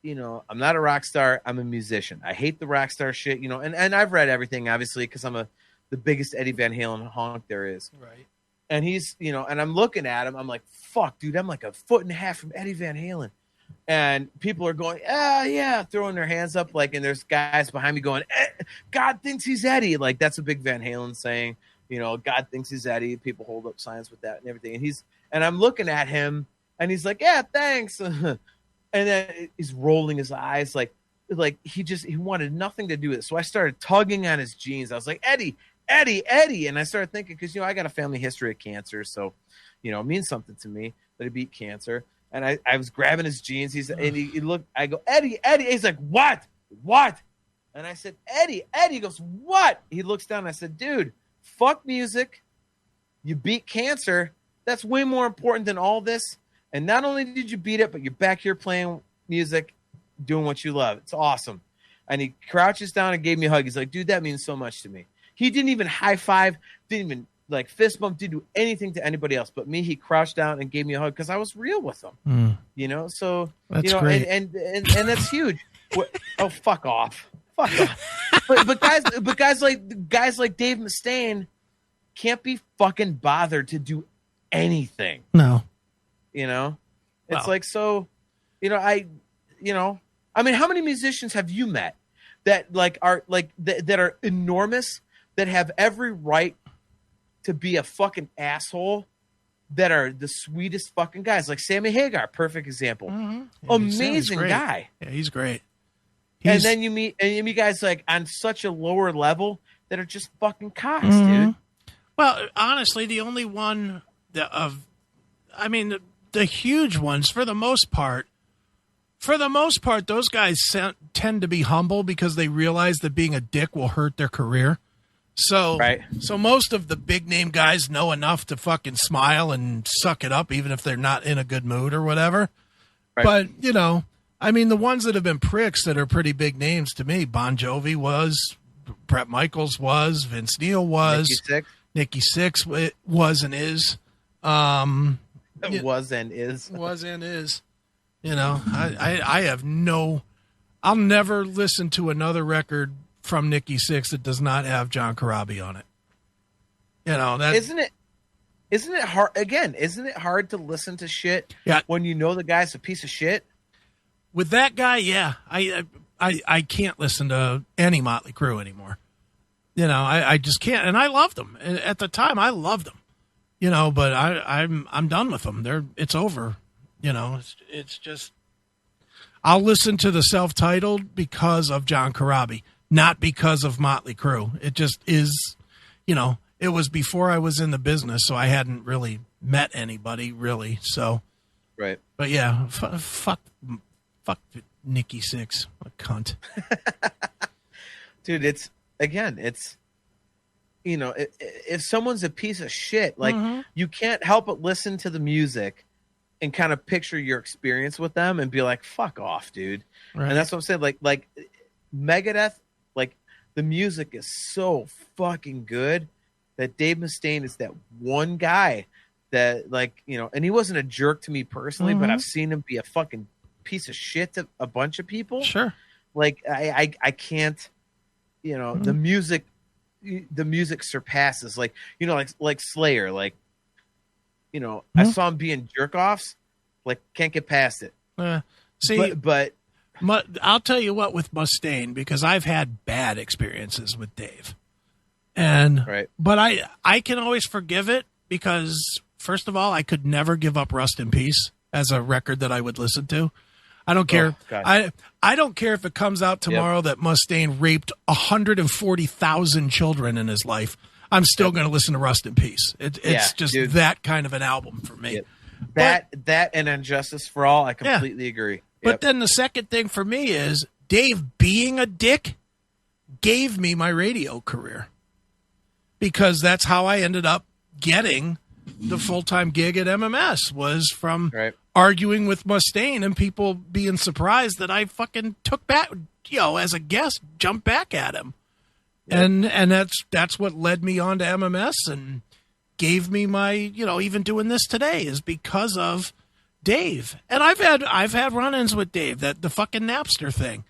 I'm not a rock star. I'm a musician. I hate the rock star shit, and I've read everything, obviously, because I'm the biggest Eddie Van Halen honk there is. Right. And he's, and I'm looking at him. I'm like, fuck, dude, I'm like 1.5 feet from Eddie Van Halen. And people are going, yeah, throwing their hands up. And there's guys behind me going, God thinks he's Eddie. That's a big Van Halen saying, God thinks he's Eddie. People hold up signs with that and everything. And I'm looking at him, and he's like, yeah, thanks. And then he's rolling his eyes he wanted nothing to do with it. So I started tugging on his jeans. I was like, Eddie. And I started thinking, because, I got a family history of cancer. So, it means something to me that he beat cancer. And I was grabbing his jeans. He looked, I go, Eddie. He's like, what? And I said, Eddie. He goes, what? He looks down, and I said, dude, fuck music. You beat cancer. That's way more important than all this. And not only did you beat it, but you're back here playing music, doing what you love. It's awesome. And he crouches down and gave me a hug. He's like, dude, that means so much to me. He didn't even high five, didn't even fist bump, didn't do anything to anybody else but me. He crouched down and gave me a hug because I was real with him. So that's great. And that's huge. Oh, fuck off. But guys like Dave Mustaine can't be fucking bothered to do anything. No. It's how many musicians have you met that are enormous, that have every right to be a fucking asshole, that are the sweetest fucking guys, like Sammy Hagar, perfect example. Mm-hmm. Yeah, Amazing guy. Yeah, he's great. And then you meet guys like on such a lower level that are just fucking cocks, Mm-hmm. dude. Well, honestly, the only one the huge ones, for the most part, those guys tend to be humble because they realize that being a dick will hurt their career. So, so most of the big name guys know enough to fucking smile and suck it up, even if they're not in a good mood or whatever. Right. But, you know, I mean, the ones that have been pricks that are pretty big names to me, Bon Jovi was, Bret Michaels was, Vince Neil was, Nikki Sixx was and is. Was and is. Was and is. You know, I have I'll never listen to another record from Nikki Sixx that does not have John Corabi on it. You know, that isn't it hard again, isn't it hard to listen to shit when you know the guy's a piece of shit? With that guy, yeah. I can't listen to any Motley Crue anymore. You know, I just can't, and I loved them. At the time I loved them. You know, but I'm done with them. It's over. You know, it's just, I'll listen to the self-titled because of John Corabi, not because of Motley Crue. It just is, you know, it was before I was in the business, so I hadn't really met anybody really. So, right. But yeah, fuck Nikki Sixx, what a cunt. Dude, it's, you know, if someone's a piece of shit, like you can't help but listen to the music and kind of picture your experience with them and be like, fuck off, dude. Right. And that's what I'm saying. Like Megadeth, like the music is so fucking good that Dave Mustaine is that one guy that, like, you know, and he wasn't a jerk to me personally, but I've seen him be a fucking piece of shit to a bunch of people. Sure. Like I can't, you know, the music surpasses, like, you know, like Slayer, like, you know, I saw him being jerk offs, like can't get past it. See, but I'll tell you what with Mustaine, because I've had bad experiences with Dave, and but I can always forgive it because, first of all, I could never give up Rust in Peace as a record that I would listen to. I don't care. I don't care if it comes out tomorrow that Mustaine raped 140,000 children in his life. I'm still going to listen to Rust in Peace. It's just that kind of an album for me. That and Injustice for All, I completely agree. But then the second thing for me is Dave being a dick gave me my radio career, because that's how I ended up getting the full-time gig at MMS, was from arguing with Mustaine and people being surprised that I fucking took back, you know, as a guest, jumped back at him. And that's what led me on to MMS and gave me my, you know, even doing this today is because of Dave. And I've had run-ins with Dave, that the fucking Napster thing,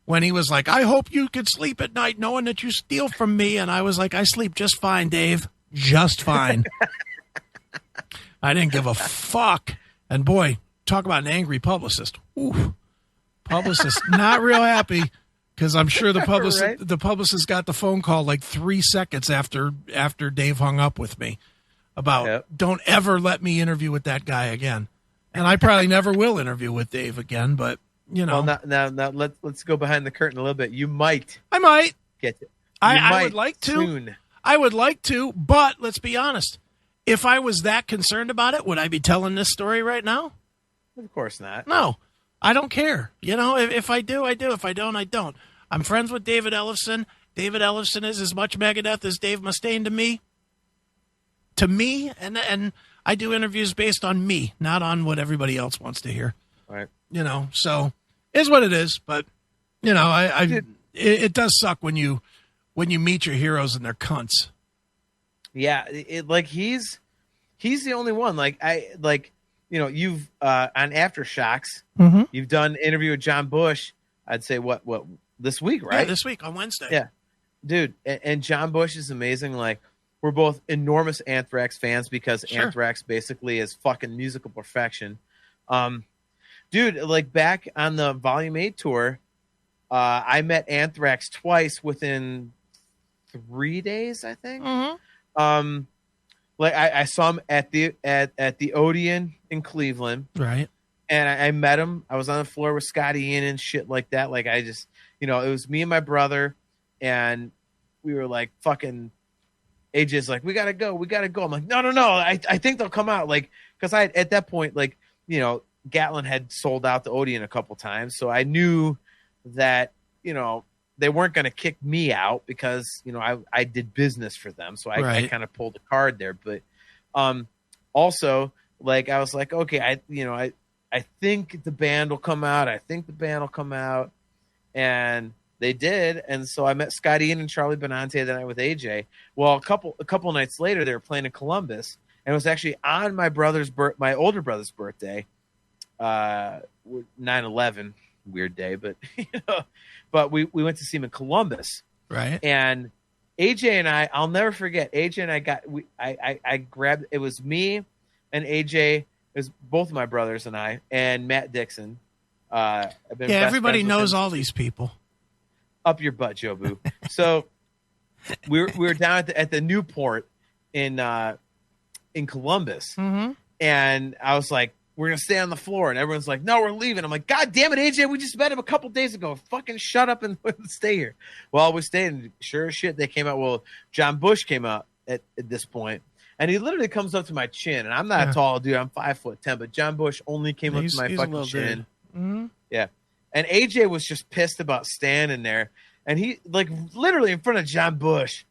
when he was like, I hope you could sleep at night knowing that you steal from me. And I was like, I sleep just fine, Dave. Just fine. I didn't give a fuck. And boy, talk about an angry publicist. Ooh, publicist not real happy. Because I'm sure the publicist got the phone call like 3 seconds after Dave hung up with me about don't ever let me interview with that guy again. And I probably never will interview with Dave again. But, you know. Well, now let's go behind the curtain a little bit. I might get it. I would like to. Soon. I would like to. But let's be honest. If I was that concerned about it, would I be telling this story right now? Of course not. No. I don't care. You know, if I do, I do. If I don't, I don't. I'm friends with David Ellefson. David Ellefson is as much Megadeth as Dave Mustaine to me. And I do interviews based on me, not on what everybody else wants to hear. Right. You know, so it is what it is. But, you know, it does suck when you meet your heroes and they're cunts. Yeah, like he's the only one. You know, you've on Aftershocks, you've done an interview with John Bush. I'd say what this week, right? Yeah, this week on Wednesday. Yeah, dude, and John Bush is amazing. Like, we're both enormous Anthrax fans because Anthrax basically is fucking musical perfection. Dude, like back on the Volume 8 tour, I met Anthrax twice within 3 days, I think. Like I saw him at the Odeon in Cleveland, right? And I met him. I was on the floor with Scotty Ian and shit like that. Like I just, it was me and my brother, and we were like fucking. AJ's like, we gotta go. I'm like, no. I think they'll come out. Like, because I at that point, like, Gatlin had sold out the Odeon a couple times, so I knew that they weren't going to kick me out because I did business for them, so I kind of pulled a card there. But also, like, I was like, okay, I think the band will come out. And they did, and so I met Scott Ian and Charlie Benante that night with AJ. Well, a couple nights later, they were playing in Columbus, and it was actually on my older brother's birthday, 9/11, weird day, but but we went to see him in Columbus, right? And AJ and I'll never forget. AJ and I grabbed. It was me and AJ. It was both of my brothers and I, and Matt Dixon. Everybody knows all these people. Up your butt, Joe Boo. So we were down at the Newport in Columbus, and I was like, "We're gonna stay on the floor," and everyone's like, "No, we're leaving." I'm like, "God damn it, AJ! We just met him a couple days ago. Fucking shut up and stay here." Well, we stayed, and sure as shit, they came out. Well, John Bush came out at this point, and he literally comes up to my chin, and I'm not a tall dude. I'm 5'10", but John Bush only came up to my fucking chin. Mm-hmm. Yeah. And AJ was just pissed about standing there. And he, like, literally in front of John Bush,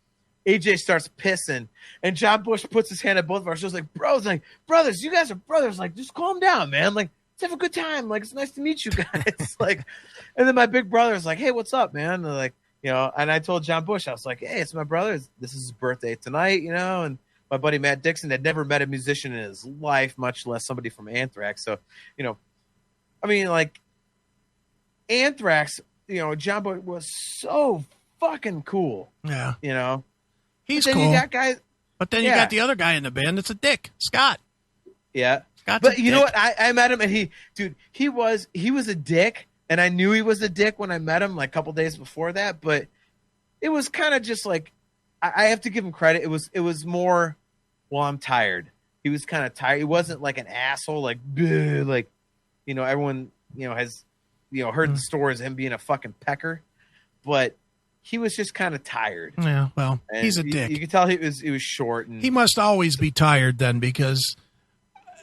AJ starts pissing. And John Bush puts his hand at both of our shoulders, like, brothers, you guys are brothers. Like, just calm down, man. Like, let's have a good time. Like, it's nice to meet you guys. Like, and then my big brother's like, hey, what's up, man? And like, and I told John Bush, I was like, hey, it's my brother. This is his birthday tonight, and my buddy Matt Dixon had never met a musician in his life, much less somebody from Anthrax. So, I mean, like, Anthrax, John Boy was so fucking cool. Yeah. He's cool. You got guys, but then you got the other guy in the band that's a dick, Scott. Yeah. Scott's but you know what? I met him, and he was a dick, and I knew he was a dick when I met him like a couple days before that, but it was kind of just like, I have to give him credit. It was more, well, I'm tired. He was kind of tired. He wasn't like an asshole, like, everyone, has, heard the stories of him being a fucking pecker, but he was just kind of tired. Yeah, well, he's a dick. You could tell he was short. And he must always be tired then, because.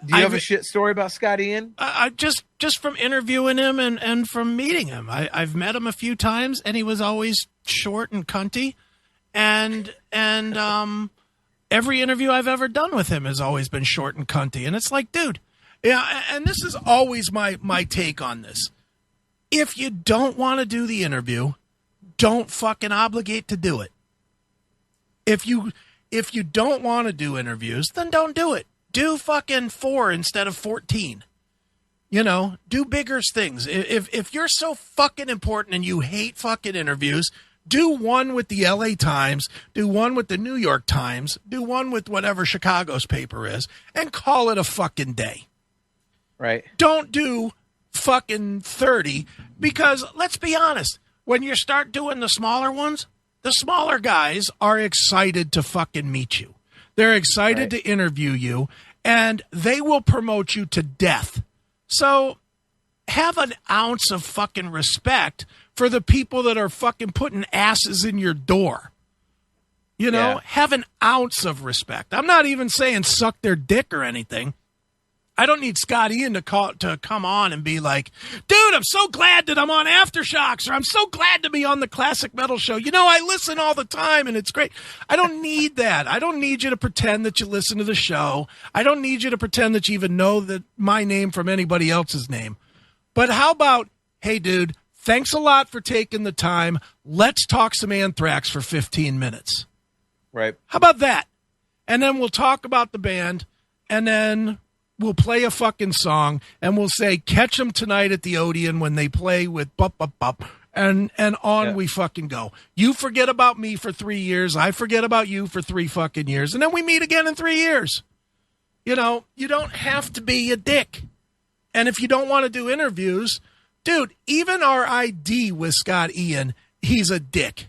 Do you have a shit story about Scott Ian? I just from interviewing him and from meeting him. I've met him a few times, and he was always short and cunty, and every interview I've ever done with him has always been short and cunty, and it's like, dude, yeah, and this is always my take on this. If you don't want to do the interview, don't fucking obligate to do it. If you don't want to do interviews, then don't do it. Do fucking 4 instead of 14. Do bigger things. If you're so fucking important and you hate fucking interviews, do one with the LA Times, do one with the New York Times, do one with whatever Chicago's paper is, and call it a fucking day. Right. Don't do fucking 30, because let's be honest, when you start doing the smaller ones, the smaller guys are excited to fucking meet you. They're excited to interview you, and they will promote you to death. So have an ounce of fucking respect for the people that are fucking putting asses in your door. Have an ounce of respect. I'm not even saying suck their dick or anything. I don't need Scott Ian to come on and be like, dude, I'm so glad that I'm on Aftershocks, or I'm so glad to be on the Classic Metal Show. I listen all the time, and it's great. I don't need that. I don't need you to pretend that you listen to the show. I don't need you to pretend that you even know my name from anybody else's name. But how about, hey, dude, thanks a lot for taking the time. Let's talk some Anthrax for 15 minutes. Right. How about that? And then we'll talk about the band, and then we'll play a fucking song, and we'll say, catch them tonight at the Odeon when they play with bup, bup, bup, and on we fucking go. You forget about me for 3 years. I forget about you for 3 fucking years. And then we meet again in 3 years. You don't have to be a dick. And if you don't want to do interviews, dude, even our ID with Scott Ian, he's a dick.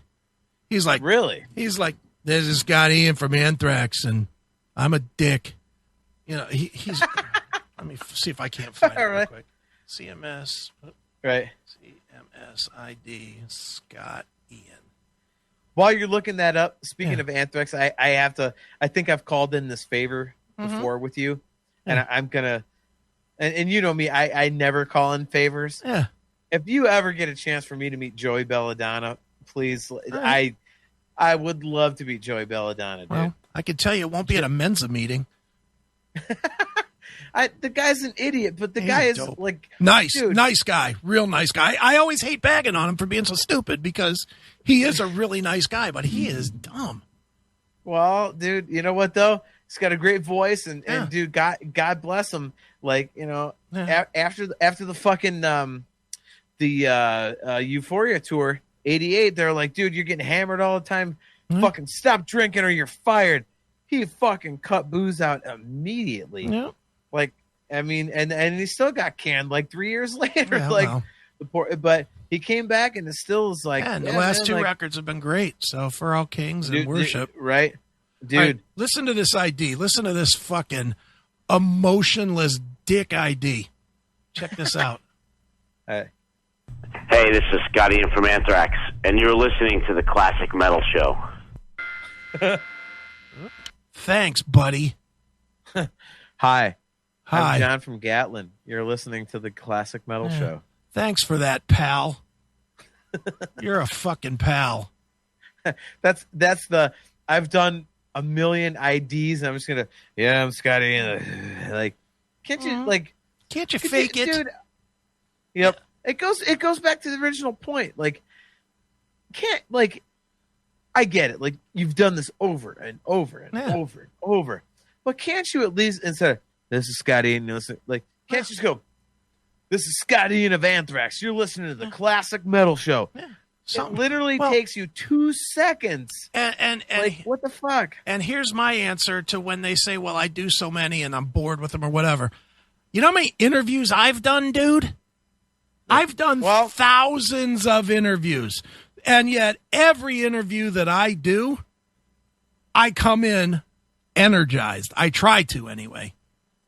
He's like, really? He's like, this is Scott Ian from Anthrax, and I'm a dick. He's. Let me see if I can't find it real quick. CMS. Right. CMS ID Scott Ian. While you're looking that up, speaking of Anthrax, I think I've called in this favor before with you, and I'm gonna, and you know me, I never call in favors. Yeah. If you ever get a chance for me to meet Joey Belladonna, please, right. I would love to meet Joey Belladonna, dude. Well, I can tell you it won't be at a Mensa meeting. The guy's an idiot, but the guy is dope. like nice, dude. nice guy, real nice guy. I always hate bagging on him for being so stupid because he is a really nice guy, but he is dumb. Well, dude, you know what though? He's got a great voice, and dude, God bless him. Like, you know, after the fucking Euphoria tour '88, they're like, dude, you're getting hammered all the time. Fucking stop drinking or you're fired. He fucking cut booze out immediately. Yeah. Like, I mean, and he still got canned like 3 years later. Yeah, like, well. But he came back and it still is like. And the last two records have been great. So for all kings and worship, right, dude. Right, listen to this ID. Listen to this fucking emotionless dick ID. Check this out. Hey, this is Scott Ian from Anthrax, and you're listening to the Classic Metal Show. Thanks, buddy. Hi. Hi. I'm John from Gatlin. You're listening to the Classic Metal Show. Thanks for that, pal. You're a fucking pal. That's the I've done a million IDs and I'm just gonna I'm Scotty. Like, can't you fake it, dude? Yep. It goes back to the original point. Like, I get it. Like, you've done this over and over and over and over. But can't you at least, instead of, this is Scotty, and like, can't you just go, this is Scotty Ian of Anthrax. You're listening to the Classic Metal Show. Yeah. It literally takes you 2 seconds. And like, what the fuck? And here's my answer to when they say, well, I do so many and I'm bored with them or whatever. You know how many interviews I've done, dude? I've done thousands of interviews. And yet every interview that I do, I come in energized. I try to anyway.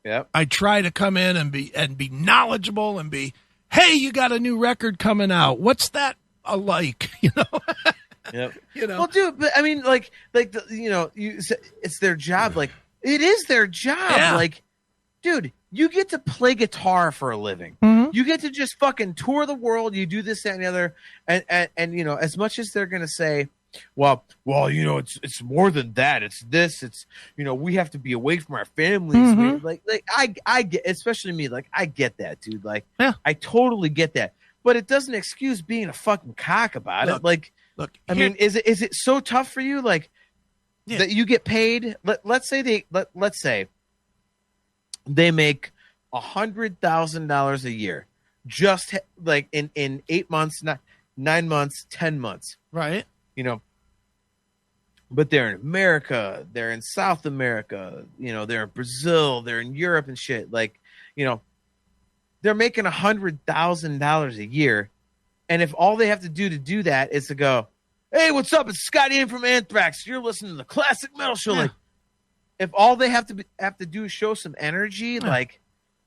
Yep. I try to come in and be knowledgeable and be, hey, you got a new record coming out. What's that alike? You know? Yep. You know. Well, dude, but I mean, it's their job. Like, it is their job. Yeah. Like, dude, you get to play guitar for a living. Mm-hmm. You get to just fucking tour the world. You do this, that, and the other. And you know, as much as they're going to say, well, you know, it's more than that. It's this. It's, you know, we have to be away from our families. Mm-hmm. Like I get, especially me. Like, I get that, dude. Like, yeah. I totally get that. But it doesn't excuse being a fucking cock about it. Like, look. I mean, is it so tough for you? Like, that you get paid? Let's say they make $100,000 a year, just like in 8 months, 9 months, 10 months, right? You know, but they're in America, they're in South America, you know, they're in Brazil, they're in Europe and shit. Like, you know, they're making $100,000 a year, and if all they have to do that is to go, hey, what's up? It's Scott Ian from Anthrax. You're listening to the Classic Metal Show. Yeah. Like, if all they have to do is show some energy, like,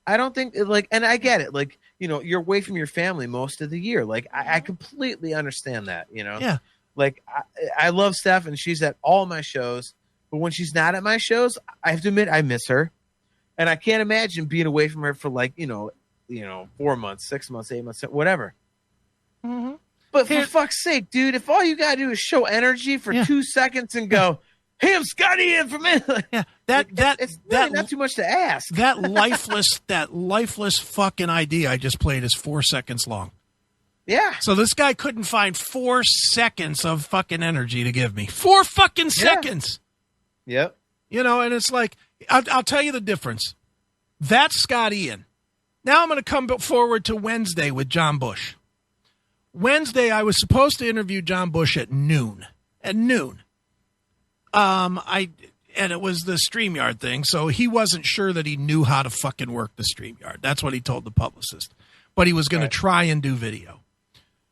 I don't think, like, and I get it, like, you know, you're away from your family most of the year. Like, I completely understand that, you know? Yeah. Like, I love Steph, and she's at all my shows, but when she's not at my shows, I have to admit, I miss her. And I can't imagine being away from her for, like, you know, 4 months, 6 months, 8 months, whatever. Mm-hmm. But for fuck's sake, dude, if all you gotta do is show energy for 2 seconds and go, hey, I'm Scotty Ian from Anthrax. Yeah, it's really not too much to ask. That lifeless fucking idea I just played is 4 seconds long. Yeah. So this guy couldn't find 4 seconds of fucking energy to give me. 4 fucking seconds. Yep. You know, and it's like, I'll tell you the difference. That's Scott Ian. Now I'm going to come forward to Wednesday with John Bush. Wednesday, I was supposed to interview John Bush at noon. And it was the StreamYard thing, so he wasn't sure that he knew how to fucking work the StreamYard. That's what he told the publicist. But he was going to try and do video.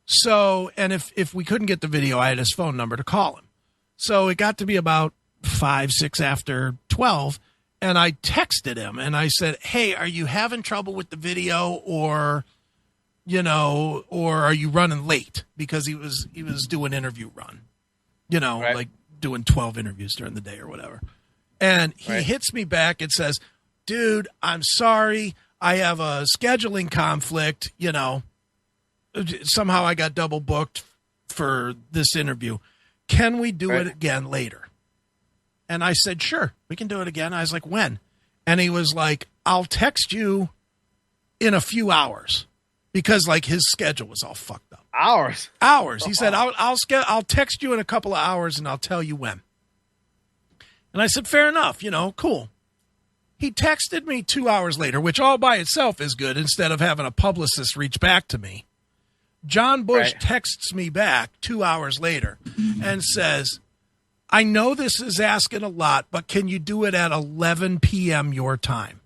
So, and if we couldn't get the video, I had his phone number to call him. So it got to be about 5, 6 after 12, And I texted him and I said, hey, are you having trouble with the video or are you running late? Because he was doing interview run, like doing 12 interviews during the day or whatever. And he hits me back and says, dude, I'm sorry. I have a scheduling conflict. Somehow I got double booked for this interview. Can we do it again later? And I said, sure, we can do it again. I was like, when? And he was like, I'll text you in a few hours, because like his schedule was all fucked up. Hours. He said, I'll text you in a couple of hours and I'll tell you when. And I said, fair enough, cool. He texted me 2 hours later, which all by itself is good instead of having a publicist reach back to me. John Bush texts me back 2 hours later and says, I know this is asking a lot, but can you do it at 11 p.m. your time?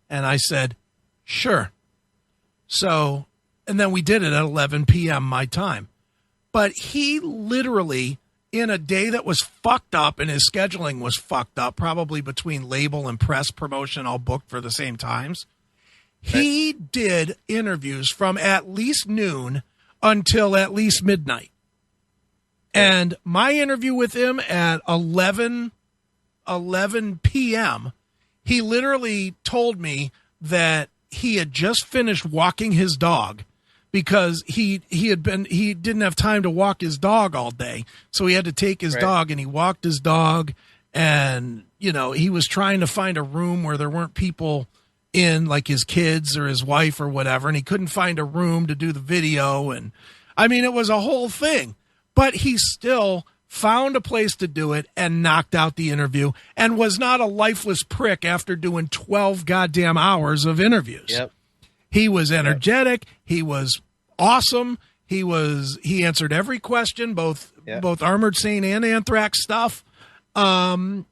And I said, sure. So, and then we did it at 11 p.m. my time. But he literally, in a day that was fucked up and his scheduling was fucked up, probably between label and press promotion all booked for the same times, he did interviews from at least noon until at least midnight. And my interview with him at 11 p.m., he literally told me that he had just finished walking his dog because he didn't have time to walk his dog all day. So he had to take his dog, and he walked his dog, and, he was trying to find a room where there weren't people in, like his kids or his wife or whatever, and he couldn't find a room to do the video. And I mean, it was a whole thing. But he still found a place to do it and knocked out the interview and was not a lifeless prick after doing 12 goddamn hours of interviews. Yep. He was energetic. Yep. He was awesome. He answered every question, both Armored Saint and Anthrax stuff. And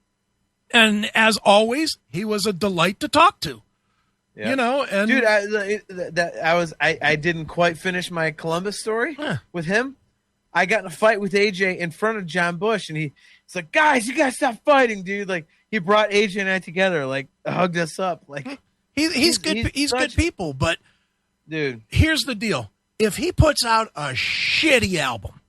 as always, he was a delight to talk to. Yep. And dude, I didn't quite finish my Columbus story with him. I got in a fight with AJ in front of John Bush, and he's like, guys, you gotta stop fighting, dude. Like, he brought AJ and I together, like, hugged us up. Like, he's good. He's good people, but dude, here's the deal: if he puts out a shitty album,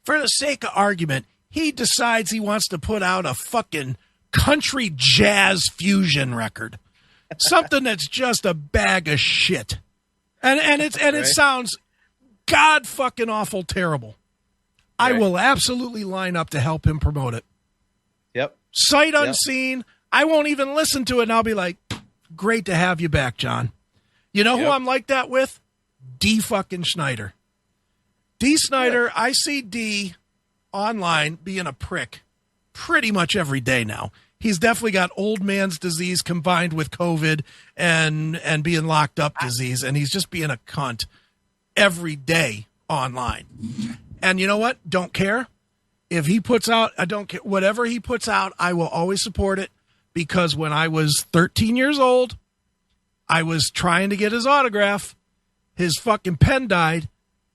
for the sake of argument, he decides he wants to put out a fucking country jazz fusion record, something that's just a bag of shit, and it sounds god fucking awful terrible. I will absolutely line up to help him promote it. Yep. Sight unseen. I won't even listen to it, and I'll be like, great to have you back, John. You know who I'm like that with? D fucking Snyder. D Snyder, I see D online being a prick pretty much every day now. He's definitely got old man's disease combined with COVID and being locked up disease, and he's just being a cunt every day online. And you know what? Don't care. If he puts out, I don't care. Whatever he puts out, I will always support it, because when I was 13 years old, I was trying to get his autograph. His fucking pen died,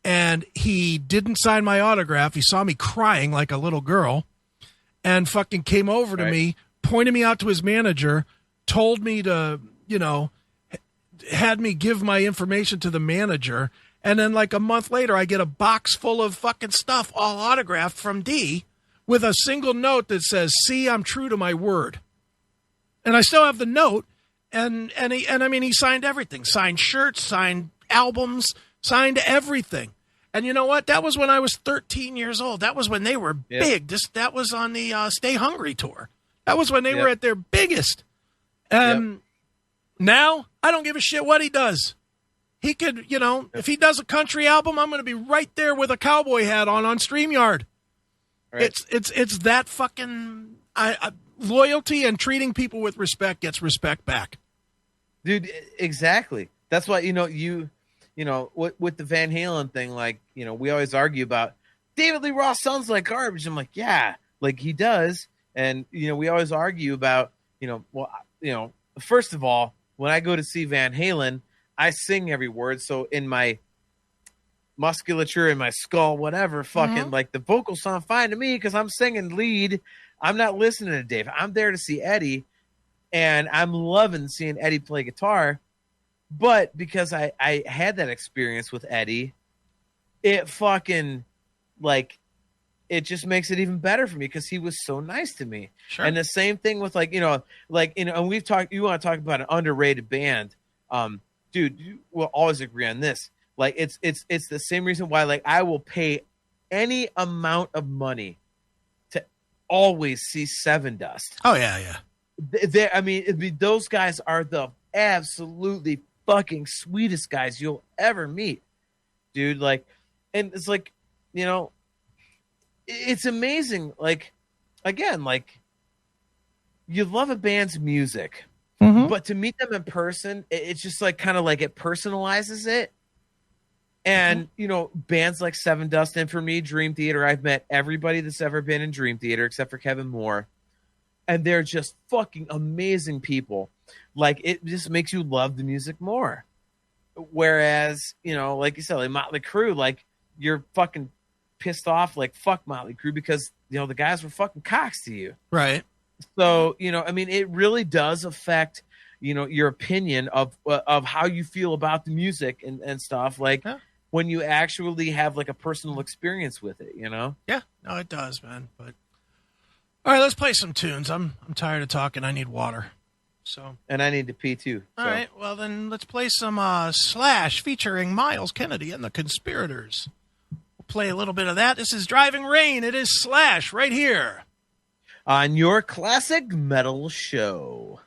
and he didn't sign my autograph. He saw me crying like a little girl and fucking came over to me, pointed me out to his manager, told me to, had me give my information to the manager. And then like a month later, I get a box full of fucking stuff, all autographed from D, with a single note that says, "See, I'm true to my word." And I still have the note. And he signed everything, signed shirts, signed albums, signed everything. And you know what? That was when I was 13 years old. That was when they were big. That was on the Stay Hungry tour. That was when they were at their biggest. Now I don't give a shit what he does. He could, if he does a country album, I'm going to be right there with a cowboy hat on StreamYard. Right. It's that fucking loyalty and treating people with respect gets respect back. Dude, exactly. That's why, with the Van Halen thing, like, we always argue about David Lee Roth sounds like garbage. I'm like, yeah, like he does. And, we always argue about, first of all, when I go to see Van Halen, I sing every word. So in my musculature, in my skull, whatever, fucking like the vocals sound fine to me because I'm singing lead. I'm not listening to Dave. I'm there to see Eddie. and I'm loving seeing Eddie play guitar. But because I had that experience with Eddie, it fucking like it just makes it even better for me because he was so nice to me. Sure. And the same thing with and we've talked. You want to talk about an underrated band, dude? We'll always agree on this. Like it's the same reason why like I will pay any amount of money to always see Seven Dust. Oh yeah. Those guys are the absolutely fucking sweetest guys you'll ever meet, dude. Like, and it's like, it's amazing. Like, again, like you love a band's music, but to meet them in person, it's just like kind of like it personalizes it. And, bands like Seven Dust, and for me, Dream Theater, I've met everybody that's ever been in Dream Theater except for Kevin Moore. And they're just fucking amazing people. Like, it just makes you love the music more. Whereas, like you said, like Motley Crue, like, you're fucking pissed off, like, fuck Motley Crue because, the guys were fucking cocks to you. Right. So, it really does affect, your opinion of how you feel about the music and stuff. Like, when you actually have, like, a personal experience with it, Yeah. No, it does, man. But all right, let's play some tunes. I'm tired of talking. I need water. So, and I need to pee too. All right, well then let's play some Slash featuring Miles Kennedy and the Conspirators. We'll play a little bit of that. This is Driving Rain. It is Slash right here on your classic metal show.